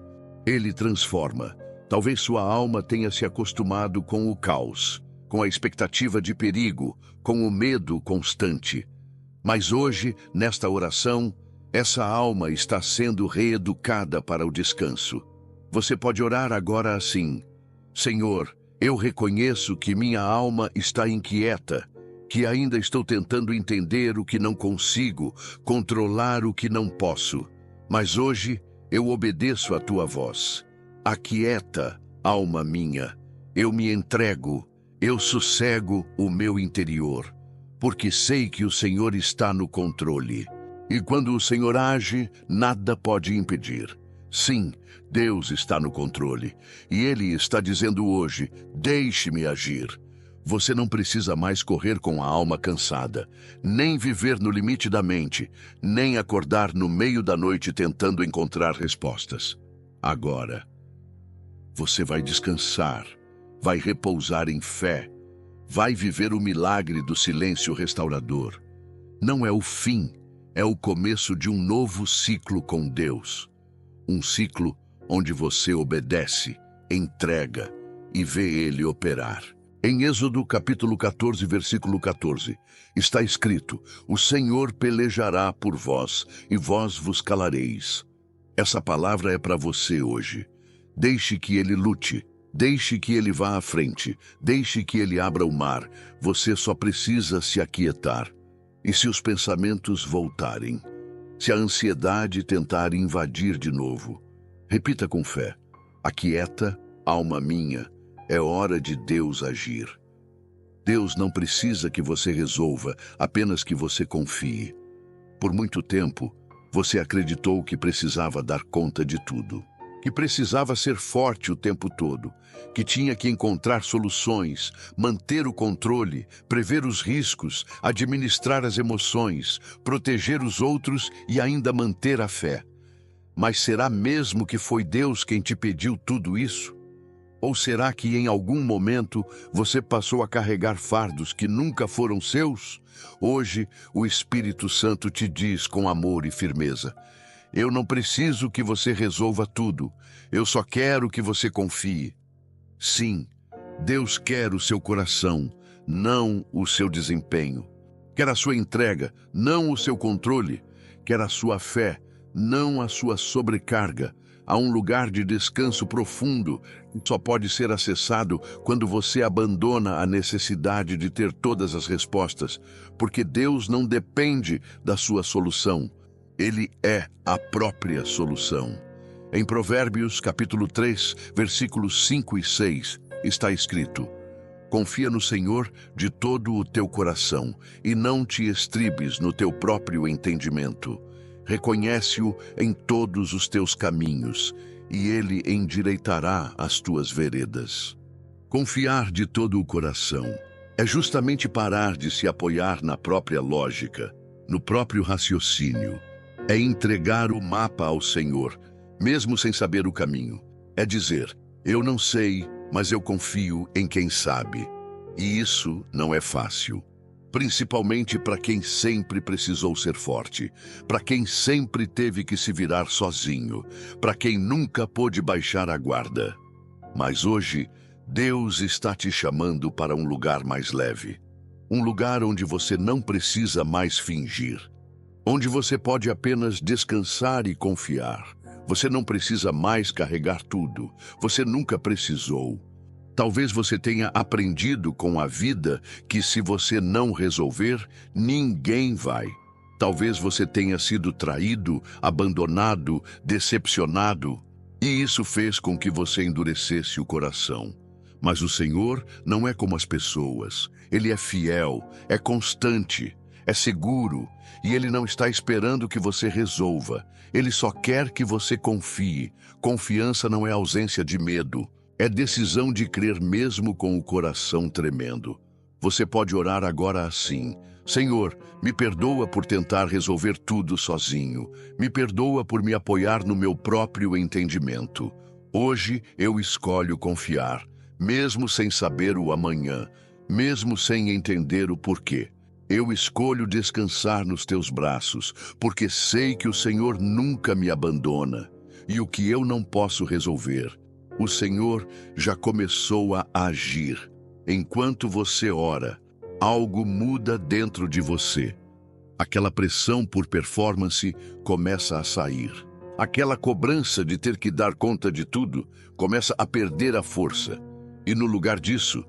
Ele transforma. Talvez sua alma tenha se acostumado com o caos, com a expectativa de perigo, com o medo constante. Mas hoje, nesta oração, essa alma está sendo reeducada para o descanso. Você pode orar agora assim: Senhor, eu reconheço que minha alma está inquieta, que ainda estou tentando entender o que não consigo, controlar o que não posso. Mas hoje eu obedeço à tua voz. Aquieta, alma minha. Eu me entrego, eu sossego o meu interior, porque sei que o Senhor está no controle. E quando o Senhor age, nada pode impedir. Sim, Deus está no controle. E Ele está dizendo hoje: deixe-me agir. Você não precisa mais correr com a alma cansada, nem viver no limite da mente, nem acordar no meio da noite tentando encontrar respostas. Agora, você vai descansar, vai repousar em fé, vai viver o milagre do silêncio restaurador. Não é o fim, é o começo de um novo ciclo com Deus. Um ciclo onde você obedece, entrega e vê Ele operar. Em Êxodo capítulo 14, versículo 14, está escrito: o Senhor pelejará por vós, e vós vos calareis. Essa palavra é para você hoje. Deixe que Ele lute, Deixe que ele vá à frente, deixe que ele abra o mar. Você só precisa se aquietar. E se os pensamentos voltarem? Se a ansiedade tentar invadir de novo? Repita com fé: aquieta, alma minha, é hora de Deus agir. Deus não precisa que você resolva, apenas que você confie. Por muito tempo, você acreditou que precisava dar conta de tudo, que precisava ser forte o tempo todo, que tinha que encontrar soluções, manter o controle, prever os riscos, administrar as emoções, proteger os outros e ainda manter a fé. Mas será mesmo que foi Deus quem te pediu tudo isso? Ou será que em algum momento você passou a carregar fardos que nunca foram seus? Hoje, o Espírito Santo te diz com amor e firmeza: eu não preciso que você resolva tudo, eu só quero que você confie. Sim, Deus quer o seu coração, não o seu desempenho. Quer a sua entrega, não o seu controle. Quer a sua fé, não a sua sobrecarga. Há um lugar de descanso profundo que só pode ser acessado quando você abandona a necessidade de ter todas as respostas, porque Deus não depende da sua solução. Ele é a própria solução. Em Provérbios, capítulo 3, versículos 5 e 6, está escrito: confia no Senhor de todo o teu coração e não te estribes no teu próprio entendimento. Reconhece-o em todos os teus caminhos, e ele endireitará as tuas veredas. Confiar de todo o coração é justamente parar de se apoiar na própria lógica, no próprio raciocínio. É entregar o mapa ao Senhor, mesmo sem saber o caminho. É dizer: eu não sei, mas eu confio em quem sabe. E isso não é fácil. Principalmente para quem sempre precisou ser forte, para quem sempre teve que se virar sozinho, para quem nunca pôde baixar a guarda. Mas hoje, Deus está te chamando para um lugar mais leve. Um lugar onde você não precisa mais fingir. Onde você pode apenas descansar e confiar. Você não precisa mais carregar tudo. Você nunca precisou. Talvez você tenha aprendido com a vida que se você não resolver, ninguém vai. Talvez você tenha sido traído, abandonado, decepcionado, e isso fez com que você endurecesse o coração. Mas o Senhor não é como as pessoas. Ele é fiel, é constante, é seguro, e Ele não está esperando que você resolva. Ele só quer que você confie. Confiança não é ausência de medo. É decisão de crer mesmo com o coração tremendo. Você pode orar agora assim: Senhor, me perdoa por tentar resolver tudo sozinho. Me perdoa por me apoiar no meu próprio entendimento. Hoje eu escolho confiar, mesmo sem saber o amanhã, mesmo sem entender o porquê. Eu escolho descansar nos teus braços, porque sei que o Senhor nunca me abandona. E o que eu não posso resolver, o Senhor já começou a agir. Enquanto você ora, algo muda dentro de você. Aquela pressão por performance começa a sair. Aquela cobrança de ter que dar conta de tudo começa a perder a força. E no lugar disso,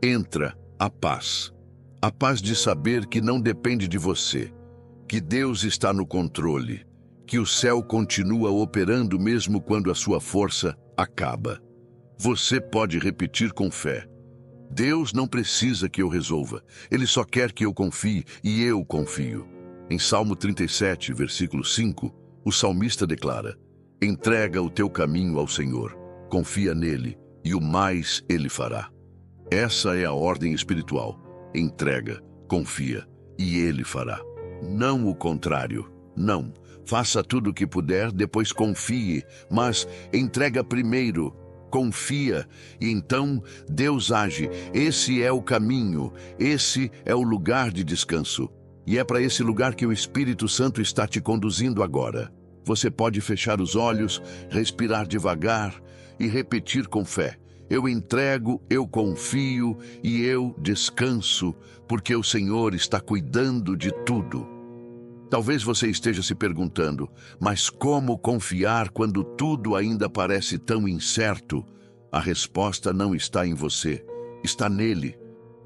entra a paz. A paz de saber que não depende de você, que Deus está no controle, que o céu continua operando mesmo quando a sua força acaba. Você pode repetir com fé: Deus não precisa que eu resolva, Ele só quer que eu confie e eu confio. Em Salmo 37, versículo 5, o salmista declara: entrega o teu caminho ao Senhor, confia nele e o mais Ele fará. Essa é a ordem espiritual: entrega, confia e Ele fará. Não o contrário, não. Faça tudo o que puder, depois confie, mas entrega primeiro, confia, e então Deus age. Esse é o caminho, esse é o lugar de descanso. E é para esse lugar que o Espírito Santo está te conduzindo agora. Você pode fechar os olhos, respirar devagar e repetir com fé: eu entrego, eu confio e eu descanso, porque o Senhor está cuidando de tudo. Talvez você esteja se perguntando: mas como confiar quando tudo ainda parece tão incerto? A resposta não está em você, está nele.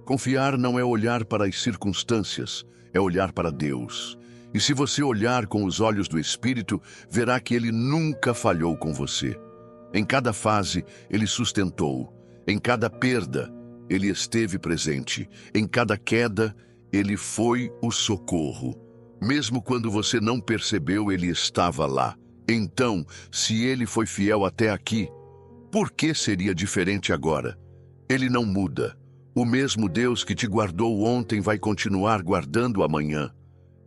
Confiar não é olhar para as circunstâncias, é olhar para Deus. E se você olhar com os olhos do Espírito, verá que Ele nunca falhou com você. Em cada fase, Ele sustentou. Em cada perda, Ele esteve presente. Em cada queda, Ele foi o socorro. Mesmo quando você não percebeu, Ele estava lá. Então, se Ele foi fiel até aqui, por que seria diferente agora? Ele não muda. O mesmo Deus que te guardou ontem vai continuar guardando amanhã.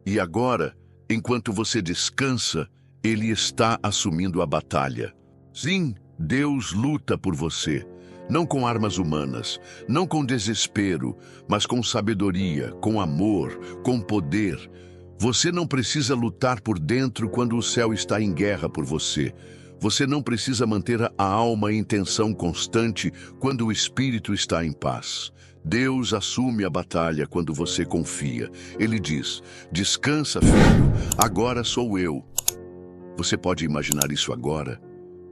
E agora, enquanto você descansa, Ele está assumindo a batalha. Sim, Deus luta por você. Não com armas humanas, não com desespero, mas com sabedoria, com amor, com poder. Você não precisa lutar por dentro quando o céu está em guerra por você. Você não precisa manter a alma em tensão constante quando o espírito está em paz. Deus assume a batalha quando você confia. Ele diz: descansa, filho, agora sou eu. Você pode imaginar isso agora?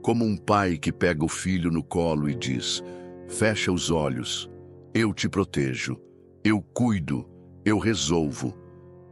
Como um pai que pega o filho no colo e diz: fecha os olhos, eu te protejo, eu cuido, eu resolvo.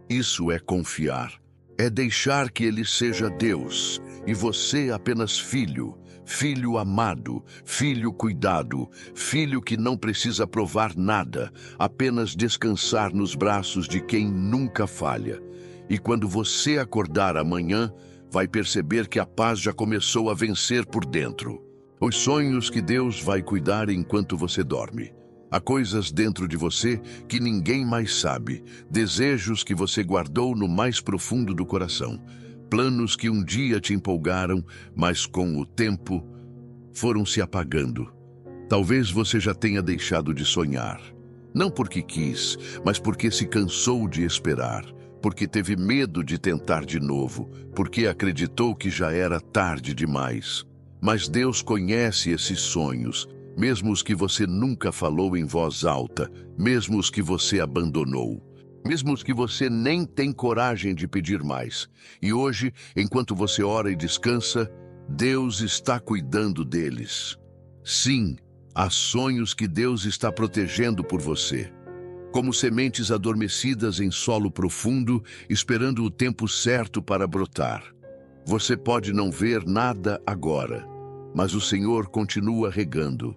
Isso é confiar. É deixar que Ele seja Deus e você apenas filho, filho amado, filho cuidado, filho que não precisa provar nada, apenas descansar nos braços de quem nunca falha. E quando você acordar amanhã, vai perceber que a paz já começou a vencer por dentro. Os sonhos que Deus vai cuidar enquanto você dorme. Há coisas dentro de você que ninguém mais sabe, desejos que você guardou no mais profundo do coração, planos que um dia te empolgaram, mas com o tempo foram se apagando. Talvez você já tenha deixado de sonhar, não porque quis, mas porque se cansou de esperar, porque teve medo de tentar de novo, porque acreditou que já era tarde demais. Mas Deus conhece esses sonhos, mesmo os que você nunca falou em voz alta, mesmo os que você abandonou, mesmo os que você nem tem coragem de pedir mais. E hoje, enquanto você ora e descansa, Deus está cuidando deles. Sim, há sonhos que Deus está protegendo por você, como sementes adormecidas em solo profundo, esperando o tempo certo para brotar. Você pode não ver nada agora, mas o Senhor continua regando.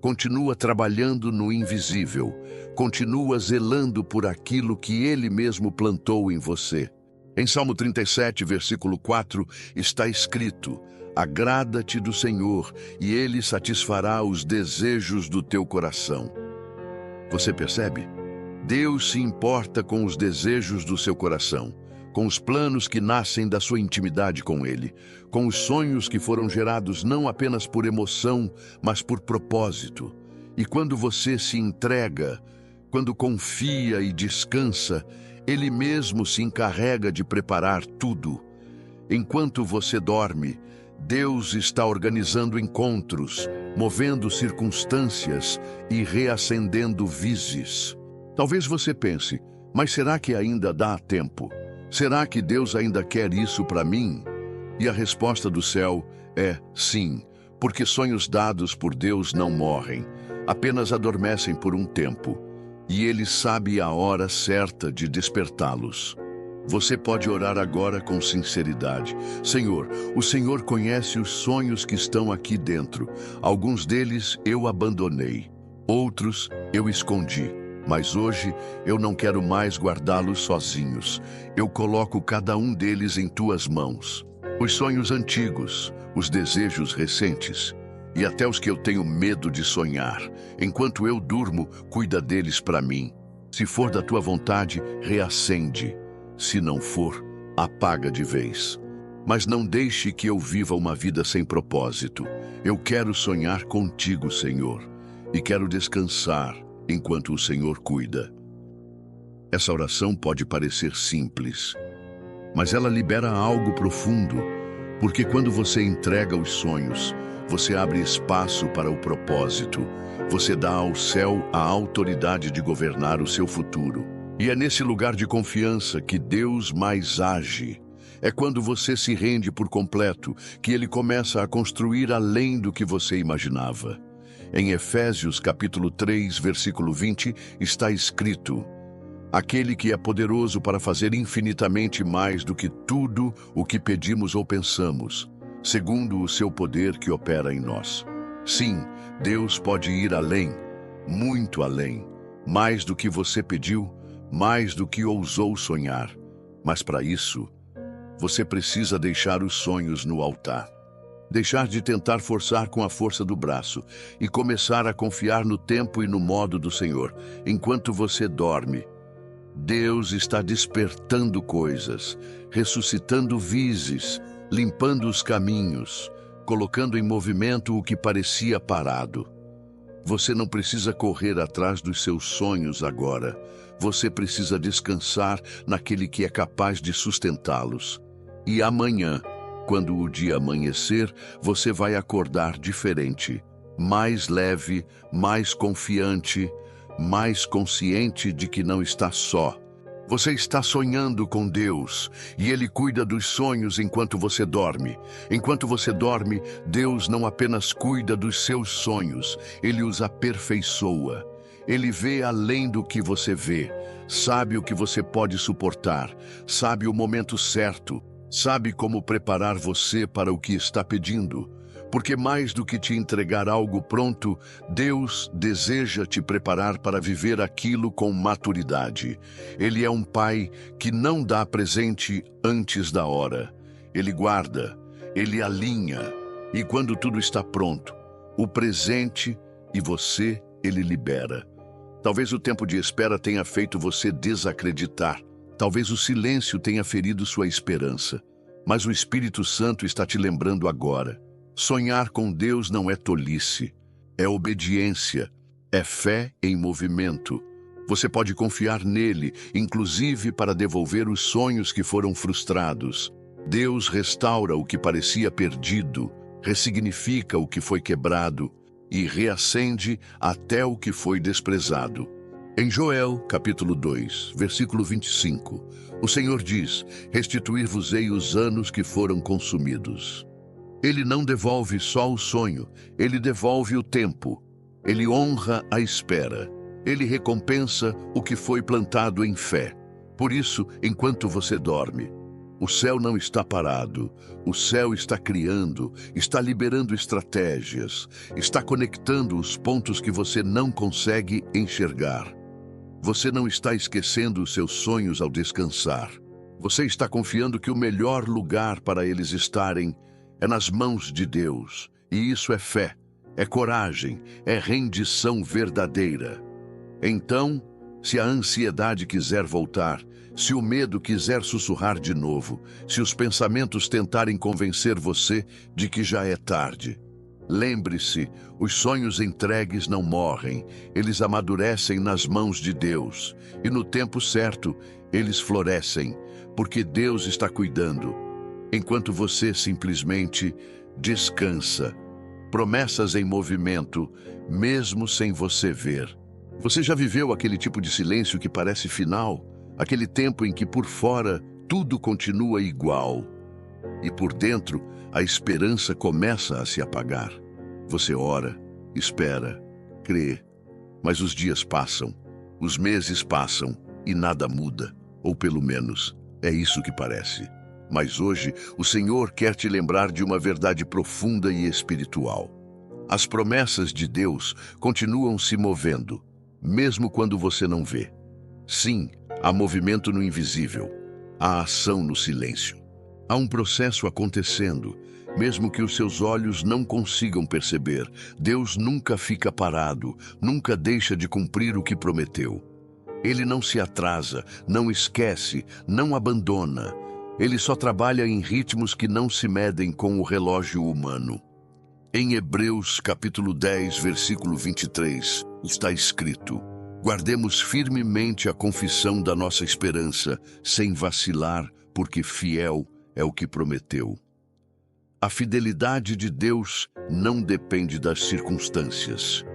Continua trabalhando no invisível, continua zelando por aquilo que Ele mesmo plantou em você. Em Salmo 37, versículo 4, está escrito: agrada-te do Senhor, e Ele satisfará os desejos do teu coração. Você percebe? Deus se importa com os desejos do seu coração, com os planos que nascem da sua intimidade com Ele, com os sonhos que foram gerados não apenas por emoção, mas por propósito. E quando você se entrega, quando confia e descansa, Ele mesmo se encarrega de preparar tudo. Enquanto você dorme, Deus está organizando encontros, movendo circunstâncias e reacendendo vises. Talvez você pense, mas será que ainda dá tempo? Será que Deus ainda quer isso para mim? E a resposta do céu é sim, porque sonhos dados por Deus não morrem, apenas adormecem por um tempo, e Ele sabe a hora certa de despertá-los. Você pode orar agora com sinceridade. Senhor, o Senhor conhece os sonhos que estão aqui dentro. Alguns deles eu abandonei, outros eu escondi. Mas hoje eu não quero mais guardá-los sozinhos. Eu coloco cada um deles em tuas mãos. Os sonhos antigos, os desejos recentes e até os que eu tenho medo de sonhar. Enquanto eu durmo, cuida deles para mim. Se for da tua vontade, reacende. Se não for, apaga de vez. Mas não deixe que eu viva uma vida sem propósito. Eu quero sonhar contigo, Senhor, e quero descansar enquanto o Senhor cuida. Essa oração pode parecer simples, mas ela libera algo profundo, porque quando você entrega os sonhos, você abre espaço para o propósito, você dá ao céu a autoridade de governar o seu futuro. E é nesse lugar de confiança que Deus mais age. É quando você se rende por completo que Ele começa a construir além do que você imaginava. Em Efésios capítulo 3, versículo 20, está escrito: aquele que é poderoso para fazer infinitamente mais do que tudo o que pedimos ou pensamos, segundo o seu poder que opera em nós. Sim, Deus pode ir além, muito além, mais do que você pediu, mais do que ousou sonhar. Mas para isso, você precisa deixar os sonhos no altar. Deixar de tentar forçar com a força do braço e começar a confiar no tempo e no modo do Senhor. Enquanto você dorme, Deus está despertando coisas, ressuscitando vizes, limpando os caminhos, colocando em movimento o que parecia parado. Você não precisa correr atrás dos seus sonhos agora. Você precisa descansar naquele que é capaz de sustentá-los. E amanhã, quando o dia amanhecer, você vai acordar diferente, mais leve, mais confiante, mais consciente de que não está só. Você está sonhando com Deus e Ele cuida dos sonhos enquanto você dorme. Enquanto você dorme, Deus não apenas cuida dos seus sonhos, Ele os aperfeiçoa. Ele vê além do que você vê, sabe o que você pode suportar, sabe o momento certo, sabe como preparar você para o que está pedindo. Porque mais do que te entregar algo pronto, Deus deseja te preparar para viver aquilo com maturidade. Ele é um pai que não dá presente antes da hora. Ele guarda, ele alinha, e quando tudo está pronto, o presente e você, ele libera. Talvez o tempo de espera tenha feito você desacreditar. Talvez o silêncio tenha ferido sua esperança. Mas o Espírito Santo está te lembrando agora. Sonhar com Deus não é tolice, é obediência, é fé em movimento. Você pode confiar nele, inclusive para devolver os sonhos que foram frustrados. Deus restaura o que parecia perdido, ressignifica o que foi quebrado e reacende até o que foi desprezado. Em Joel, capítulo 2, versículo 25, o Senhor diz: restituir-vos-ei os anos que foram consumidos. Ele não devolve só o sonho, ele devolve o tempo. Ele honra a espera. Ele recompensa o que foi plantado em fé. Por isso, enquanto você dorme, o céu não está parado. O céu está criando, está liberando estratégias, está conectando os pontos que você não consegue enxergar. Você não está esquecendo os seus sonhos ao descansar. Você está confiando que o melhor lugar para eles estarem é nas mãos de Deus, e isso é fé, é coragem, é rendição verdadeira. Então, se a ansiedade quiser voltar, se o medo quiser sussurrar de novo, se os pensamentos tentarem convencer você de que já é tarde, lembre-se, os sonhos entregues não morrem, eles amadurecem nas mãos de Deus, e no tempo certo, eles florescem, porque Deus está cuidando. Enquanto você simplesmente descansa. Promessas em movimento, mesmo sem você ver. Você já viveu aquele tipo de silêncio que parece final? Aquele tempo em que por fora tudo continua igual e por dentro a esperança começa a se apagar. Você ora, espera, crê, mas os dias passam, os meses passam e nada muda, ou pelo menos é isso que parece. Mas hoje, o Senhor quer te lembrar de uma verdade profunda e espiritual. As promessas de Deus continuam se movendo, mesmo quando você não vê. Sim, há movimento no invisível, há ação no silêncio. Há um processo acontecendo, mesmo que os seus olhos não consigam perceber. Deus nunca fica parado, nunca deixa de cumprir o que prometeu. Ele não se atrasa, não esquece, não abandona. Ele só trabalha em ritmos que não se medem com o relógio humano. Em Hebreus capítulo 10, versículo 23, está escrito: guardemos firmemente a confissão da nossa esperança, sem vacilar, porque fiel é o que prometeu. A fidelidade de Deus não depende das circunstâncias.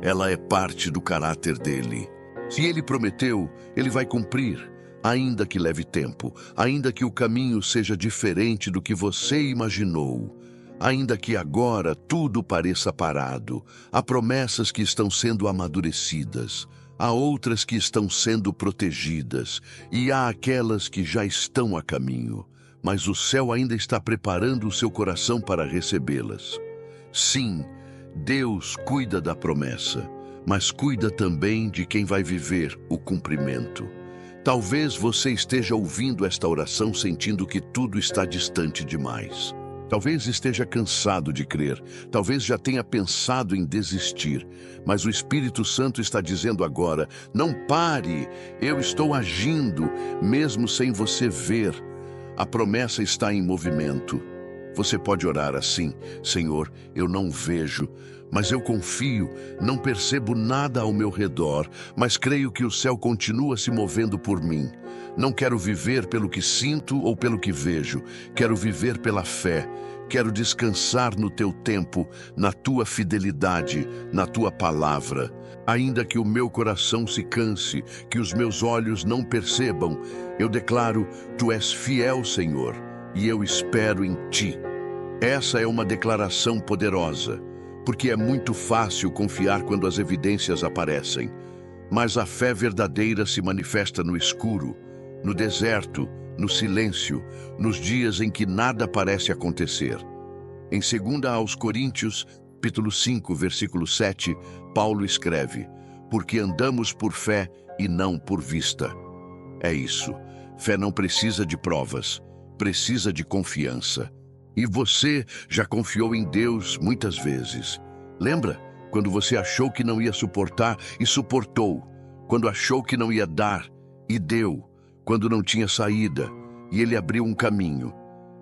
Ela é parte do caráter dele. Se ele prometeu, ele vai cumprir. Ainda que leve tempo, ainda que o caminho seja diferente do que você imaginou, Ainda que agora tudo pareça parado, há promessas que estão sendo amadurecidas, há outras que estão sendo protegidas e há aquelas que já estão a caminho, mas o céu ainda está preparando o seu coração para recebê-las. Sim, Deus cuida da promessa, mas cuida também de quem vai viver o cumprimento. Talvez você esteja ouvindo esta oração sentindo que tudo está distante demais. Talvez esteja cansado de crer, talvez já tenha pensado em desistir, mas o Espírito Santo está dizendo agora: não pare, eu estou agindo, mesmo sem você ver. A promessa está em movimento. Você pode orar assim: Senhor, eu não vejo, mas eu confio, não percebo nada ao meu redor, mas creio que o céu continua se movendo por mim. Não quero viver pelo que sinto ou pelo que vejo, quero viver pela fé. Quero descansar no teu tempo, na tua fidelidade, na tua palavra. Ainda que o meu coração se canse, que os meus olhos não percebam, eu declaro: tu és fiel, Senhor, e eu espero em ti. Essa é uma declaração poderosa, porque é muito fácil confiar quando as evidências aparecem. Mas a fé verdadeira se manifesta no escuro, no deserto, no silêncio, nos dias em que nada parece acontecer. Em 2 aos Coríntios, capítulo 5, versículo 7, Paulo escreve: porque andamos por fé e não por vista. É isso. Fé não precisa de provas, precisa de confiança. E você já confiou em Deus muitas vezes. Lembra? Quando você achou que não ia suportar e suportou. Quando achou que não ia dar e deu. Quando não tinha saída e Ele abriu um caminho.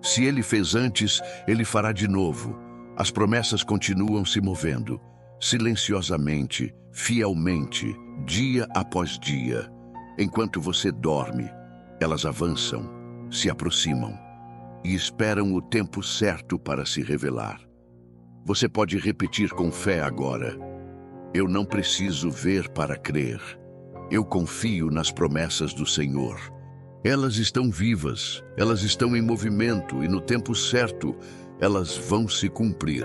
Se Ele fez antes, Ele fará de novo. As promessas continuam se movendo, silenciosamente, fielmente, dia após dia. Enquanto você dorme, elas avançam, se aproximam e esperam o tempo certo para se revelar. Você pode repetir com fé agora: eu não preciso ver para crer. Eu confio nas promessas do Senhor. Elas estão vivas, elas estão em movimento e no tempo certo elas vão se cumprir.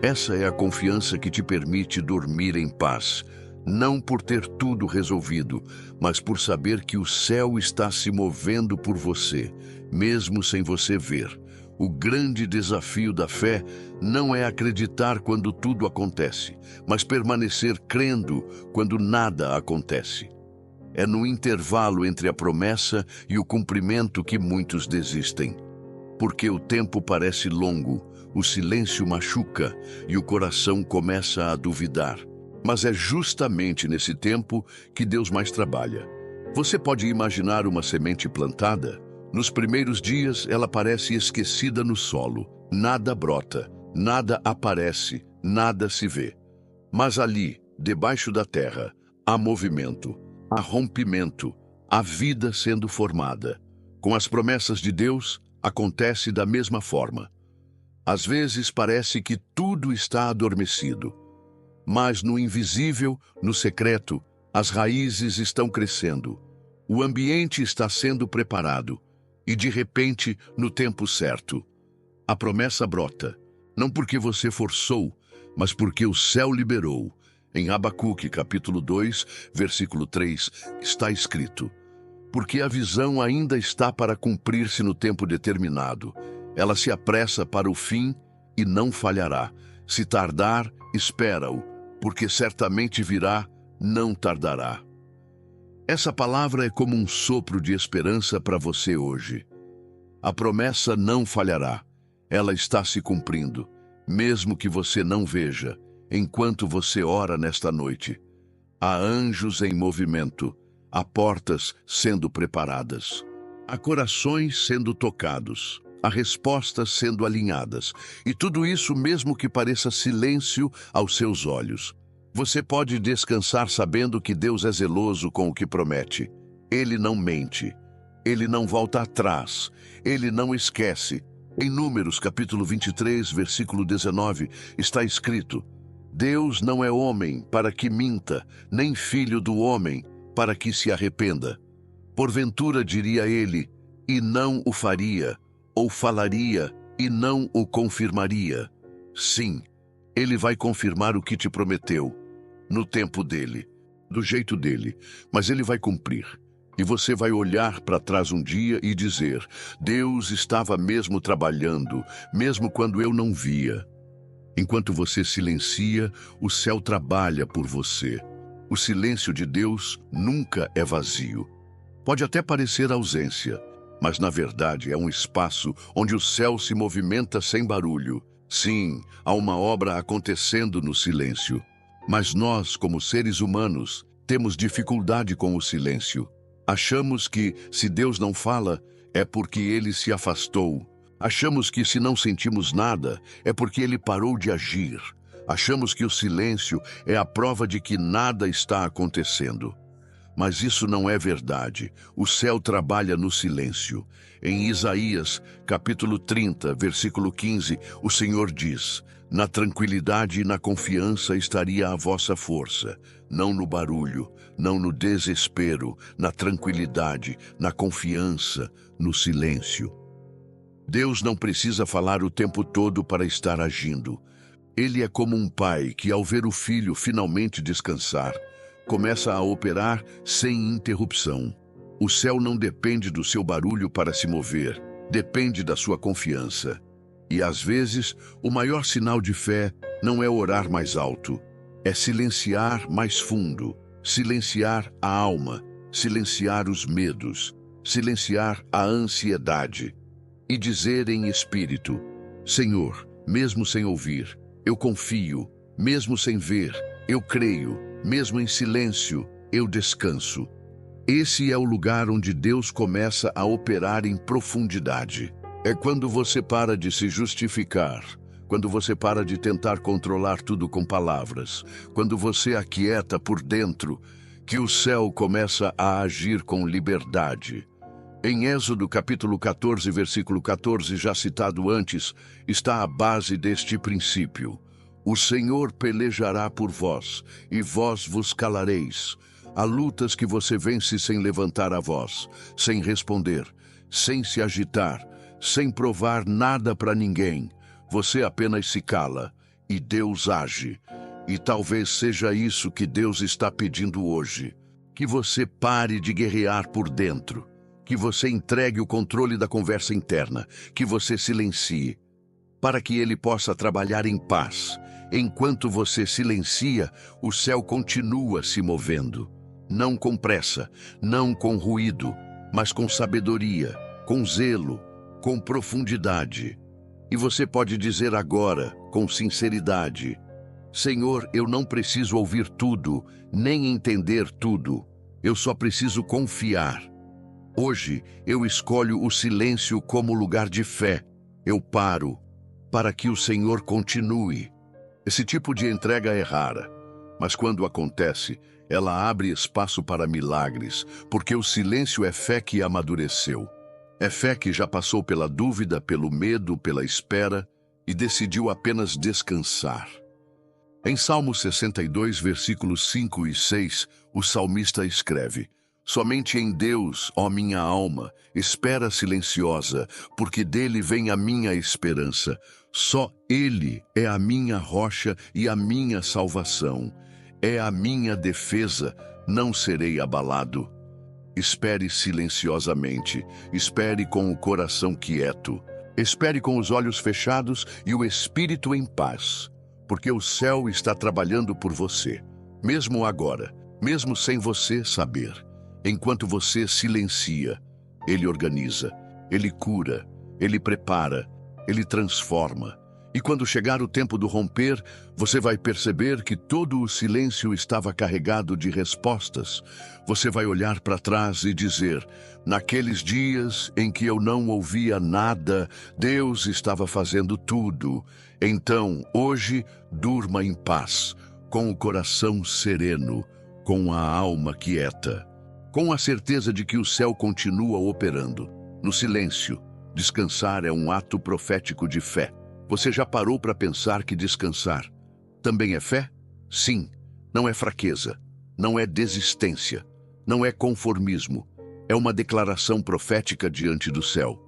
Essa é a confiança que te permite dormir em paz, não por ter tudo resolvido, mas por saber que o céu está se movendo por você, mesmo sem você ver. O grande desafio da fé não é acreditar quando tudo acontece, mas permanecer crendo quando nada acontece. É no intervalo entre a promessa e o cumprimento que muitos desistem. Porque o tempo parece longo, o silêncio machuca e o coração começa a duvidar. Mas é justamente nesse tempo que Deus mais trabalha. Você pode imaginar uma semente plantada? Nos primeiros dias, ela parece esquecida no solo. Nada brota, nada aparece, nada se vê. Mas ali, debaixo da terra, há movimento, há rompimento, há vida sendo formada. Com as promessas de Deus, acontece da mesma forma. Às vezes parece que tudo está adormecido. Mas no invisível, no secreto, as raízes estão crescendo. O ambiente está sendo preparado. E de repente, no tempo certo, a promessa brota. Não porque você forçou, mas porque o céu liberou. Em Abacuque, capítulo 2, versículo 3, está escrito: porque a visão ainda está para cumprir-se no tempo determinado. Ela se apressa para o fim e não falhará. Se tardar, espera-o, porque certamente virá, não tardará. Essa palavra é como um sopro de esperança para você hoje. A promessa não falhará. Ela está se cumprindo, mesmo que você não veja, enquanto você ora nesta noite. Há anjos em movimento, há portas sendo preparadas, há corações sendo tocados, há respostas sendo alinhadas, e tudo isso mesmo que pareça silêncio aos seus olhos. Você pode descansar sabendo que Deus é zeloso com o que promete. Ele não mente, ele não volta atrás, ele não esquece. Em Números, capítulo 23, versículo 19, está escrito: Deus não é homem para que minta, nem filho do homem para que se arrependa. Porventura diria ele, e não o faria, ou falaria, e não o confirmaria. Sim, ele vai confirmar o que te prometeu, no tempo dele, do jeito dele, mas ele vai cumprir. E você vai olhar para trás um dia e dizer: Deus estava mesmo trabalhando, mesmo quando eu não via. Enquanto você silencia, o céu trabalha por você. O silêncio de Deus nunca é vazio. Pode até parecer ausência, mas na verdade é um espaço onde o céu se movimenta sem barulho. Sim, há uma obra acontecendo no silêncio. Mas nós, como seres humanos, temos dificuldade com o silêncio. Achamos que, se Deus não fala, é porque ele se afastou. Achamos que, se não sentimos nada, é porque ele parou de agir. Achamos que o silêncio é a prova de que nada está acontecendo. Mas isso não é verdade. O céu trabalha no silêncio. Em Isaías, capítulo 30, versículo 15, o Senhor diz: Na tranquilidade e na confiança estaria a vossa força, não no barulho, não no desespero, na tranquilidade, na confiança, no silêncio. Deus não precisa falar o tempo todo para estar agindo. Ele é como um pai que, ao ver o filho finalmente descansar, começa a operar sem interrupção. O céu não depende do seu barulho para se mover, depende da sua confiança. E às vezes, o maior sinal de fé não é orar mais alto, é silenciar mais fundo, silenciar a alma, silenciar os medos, silenciar a ansiedade e dizer em espírito: Senhor, mesmo sem ouvir, eu confio, mesmo sem ver, eu creio, mesmo em silêncio, eu descanso. Esse é o lugar onde Deus começa a operar em profundidade. É quando você para de se justificar, quando você para de tentar controlar tudo com palavras, quando você aquieta por dentro, que o céu começa a agir com liberdade. Em Êxodo capítulo 14, versículo 14, já citado antes, está a base deste princípio. O Senhor pelejará por vós, e vós vos calareis. Há lutas que você vence sem levantar a voz, sem responder, sem se agitar, sem provar nada para ninguém. Você apenas se cala, e Deus age. E talvez seja isso que Deus está pedindo hoje. Que você pare de guerrear por dentro. Que você entregue o controle da conversa interna. Que você silencie. Para que Ele possa trabalhar em paz. Enquanto você silencia, o céu continua se movendo. Não com pressa, não com ruído, mas com sabedoria, com zelo, com profundidade. E você pode dizer agora, com sinceridade: Senhor, eu não preciso ouvir tudo, nem entender tudo. Eu só preciso confiar. Hoje, eu escolho o silêncio como lugar de fé. Eu paro, para que o Senhor continue. Esse tipo de entrega é rara, mas quando acontece, ela abre espaço para milagres, porque o silêncio é fé que amadureceu. É fé que já passou pela dúvida, pelo medo, pela espera e decidiu apenas descansar. Em Salmo 62, versículos 5 e 6, o salmista escreve: Somente em Deus, ó minha alma, espera silenciosa, porque dele vem a minha esperança. Só Ele é a minha rocha e a minha salvação. É a minha defesa, não serei abalado. Espere silenciosamente, espere com o coração quieto, espere com os olhos fechados e o espírito em paz, porque o céu está trabalhando por você, mesmo agora, mesmo sem você saber. Enquanto você silencia, Ele organiza, Ele cura, Ele prepara, Ele transforma. E quando chegar o tempo do romper, você vai perceber que todo o silêncio estava carregado de respostas. Você vai olhar para trás e dizer: naqueles dias em que eu não ouvia nada, Deus estava fazendo tudo. Então, hoje, durma em paz, com o coração sereno, com a alma quieta, com a certeza de que o céu continua operando. No silêncio, descansar é um ato profético de fé. Você já parou para pensar que descansar também é fé? Sim, não é fraqueza, não é desistência, não é conformismo. É uma declaração profética diante do céu.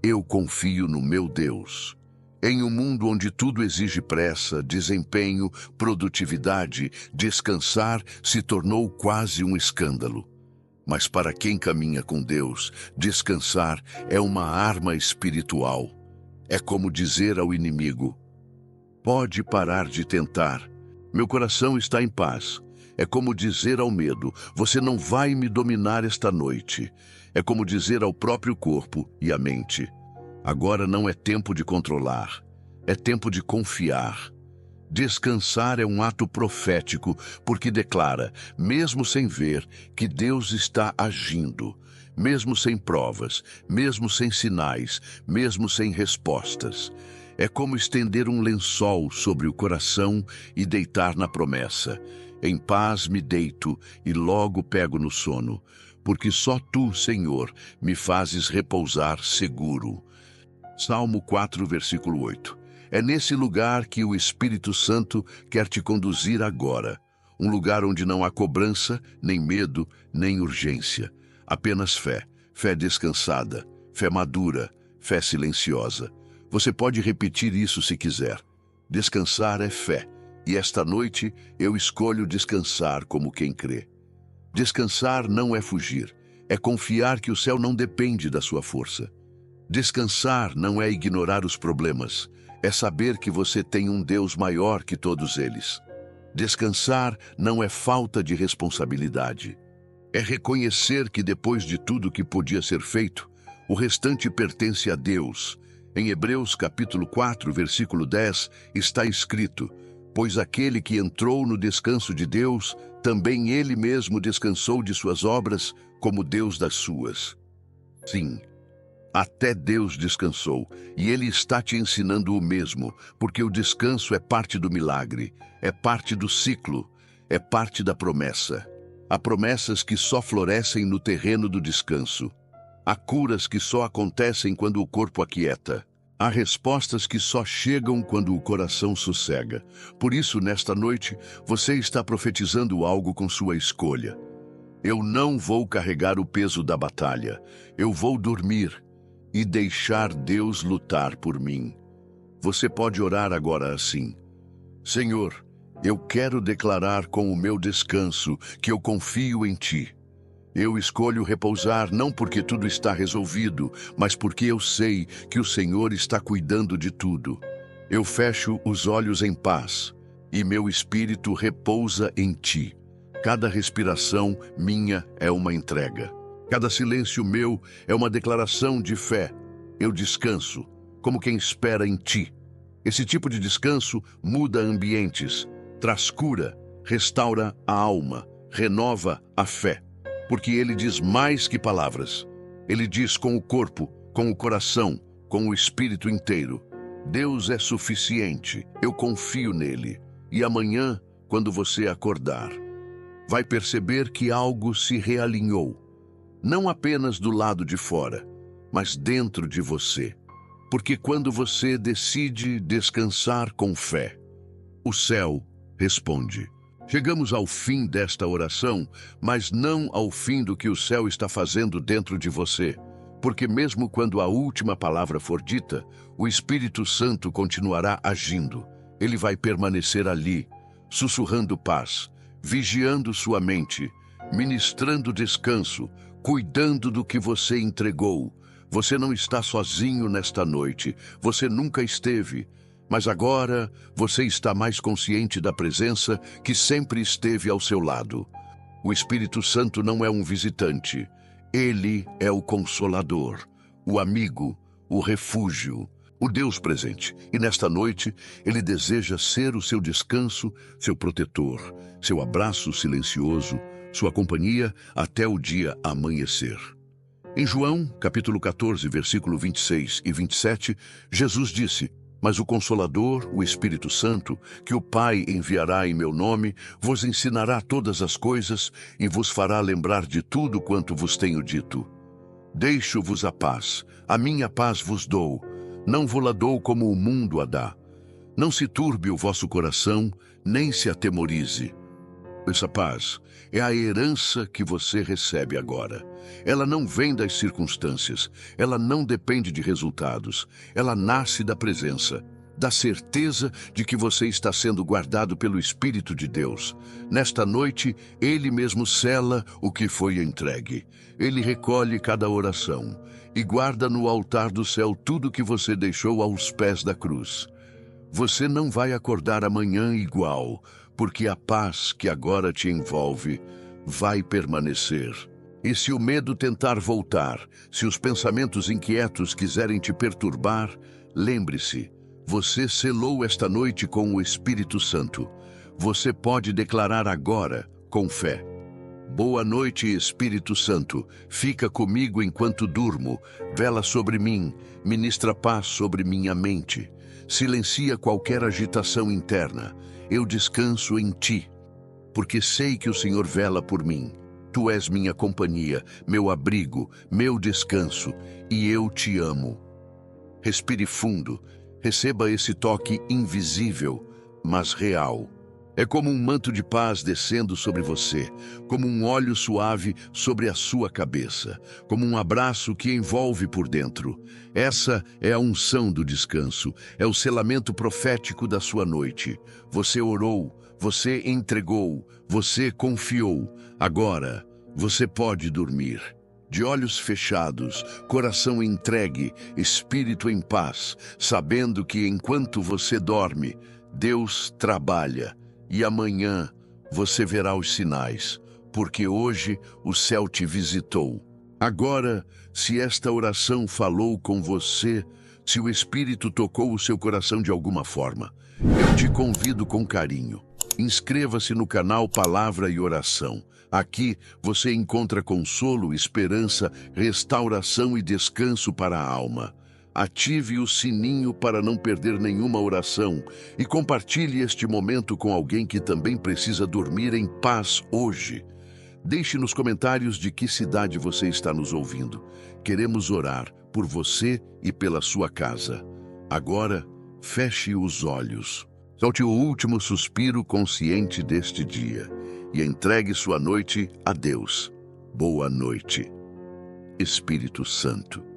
Eu confio no meu Deus. Em um mundo onde tudo exige pressa, desempenho, produtividade, descansar se tornou quase um escândalo. Mas para quem caminha com Deus, descansar é uma arma espiritual. É como dizer ao inimigo: pode parar de tentar. Meu coração está em paz. É como dizer ao medo: você não vai me dominar esta noite. É como dizer ao próprio corpo e à mente: agora não é tempo de controlar. É tempo de confiar. Descansar é um ato profético, porque declara, mesmo sem ver, que Deus está agindo, mesmo sem provas, mesmo sem sinais, mesmo sem respostas. É como estender um lençol sobre o coração e deitar na promessa: em paz me deito e logo pego no sono, porque só tu, Senhor, me fazes repousar seguro. Salmo 4, versículo 8. É nesse lugar que o Espírito Santo quer te conduzir agora. Um lugar onde não há cobrança, nem medo, nem urgência. Apenas fé. Fé descansada. Fé madura. Fé silenciosa. Você pode repetir isso se quiser. Descansar é fé. E esta noite eu escolho descansar como quem crê. Descansar não é fugir. É confiar que o céu não depende da sua força. Descansar não é ignorar os problemas. É saber que você tem um Deus maior que todos eles. Descansar não é falta de responsabilidade. É reconhecer que depois de tudo que podia ser feito, o restante pertence a Deus. Em Hebreus capítulo 4, versículo 10, está escrito: pois aquele que entrou no descanso de Deus, também ele mesmo descansou de suas obras, como Deus das suas. Sim. Até Deus descansou, e Ele está te ensinando o mesmo, porque o descanso é parte do milagre, é parte do ciclo, é parte da promessa. Há promessas que só florescem no terreno do descanso. Há curas que só acontecem quando o corpo aquieta. Há respostas que só chegam quando o coração sossega. Por isso, nesta noite, você está profetizando algo com sua escolha. Eu não vou carregar o peso da batalha. Eu vou dormir e deixar Deus lutar por mim. Você pode orar agora assim: Senhor, eu quero declarar com o meu descanso que eu confio em Ti. Eu escolho repousar não porque tudo está resolvido, mas porque eu sei que o Senhor está cuidando de tudo. Eu fecho os olhos em paz e meu espírito repousa em Ti. Cada respiração minha é uma entrega. Cada silêncio meu é uma declaração de fé. Eu descanso, como quem espera em Ti. Esse tipo de descanso muda ambientes, traz cura, restaura a alma, renova a fé. Porque Ele diz mais que palavras. Ele diz com o corpo, com o coração, com o espírito inteiro: Deus é suficiente, eu confio nele. E amanhã, quando você acordar, vai perceber que algo se realinhou. Não apenas do lado de fora, mas dentro de você. Porque quando você decide descansar com fé, o céu responde. Chegamos ao fim desta oração, mas não ao fim do que o céu está fazendo dentro de você. Porque mesmo quando a última palavra for dita, o Espírito Santo continuará agindo. Ele vai permanecer ali, sussurrando paz, vigiando sua mente, ministrando descanso, cuidando do que você entregou. Você não está sozinho nesta noite, você nunca esteve, mas agora você está mais consciente da presença que sempre esteve ao seu lado. O Espírito Santo não é um visitante, ele é o Consolador, o amigo, o refúgio, o Deus presente. E nesta noite, ele deseja ser o seu descanso, seu protetor, seu abraço silencioso, sua companhia até o dia amanhecer. Em João, capítulo 14, versículo 26 e 27, Jesus disse: mas o Consolador, o Espírito Santo, que o Pai enviará em meu nome, vos ensinará todas as coisas e vos fará lembrar de tudo quanto vos tenho dito. Deixo-vos a paz, a minha paz vos dou, não vo-la dou como o mundo a dá. Não se turbe o vosso coração, nem se atemorize. Essa paz é a herança que você recebe agora. Ela não vem das circunstâncias, ela não depende de resultados, ela nasce da presença, da certeza de que você está sendo guardado pelo Espírito de Deus. Nesta noite, Ele mesmo sela o que foi entregue. Ele recolhe cada oração e guarda no altar do céu tudo que você deixou aos pés da cruz. Você não vai acordar amanhã igual, porque a paz que agora te envolve vai permanecer. E se o medo tentar voltar, se os pensamentos inquietos quiserem te perturbar, lembre-se, você selou esta noite com o Espírito Santo. Você pode declarar agora, com fé: Boa noite, Espírito Santo. Fica comigo enquanto durmo. Vela sobre mim, ministra paz sobre minha mente. Silencia qualquer agitação interna. Eu descanso em ti, porque sei que o Senhor vela por mim. Tu és minha companhia, meu abrigo, meu descanso, e eu te amo. Respire fundo, receba esse toque invisível, mas real. É como um manto de paz descendo sobre você, como um óleo suave sobre a sua cabeça, como um abraço que envolve por dentro. Essa é a unção do descanso, é o selamento profético da sua noite. Você orou, você entregou, você confiou. Agora, você pode dormir. De olhos fechados, coração entregue, espírito em paz, sabendo que enquanto você dorme, Deus trabalha. E amanhã você verá os sinais, porque hoje o céu te visitou. Agora, se esta oração falou com você, se o Espírito tocou o seu coração de alguma forma, eu te convido com carinho. Inscreva-se no canal Palavra e Oração. Aqui você encontra consolo, esperança, restauração e descanso para a alma. Ative o sininho para não perder nenhuma oração e compartilhe este momento com alguém que também precisa dormir em paz hoje. Deixe nos comentários de que cidade você está nos ouvindo. Queremos orar por você e pela sua casa. Agora, feche os olhos. Solte o último suspiro consciente deste dia e entregue sua noite a Deus. Boa noite, Espírito Santo.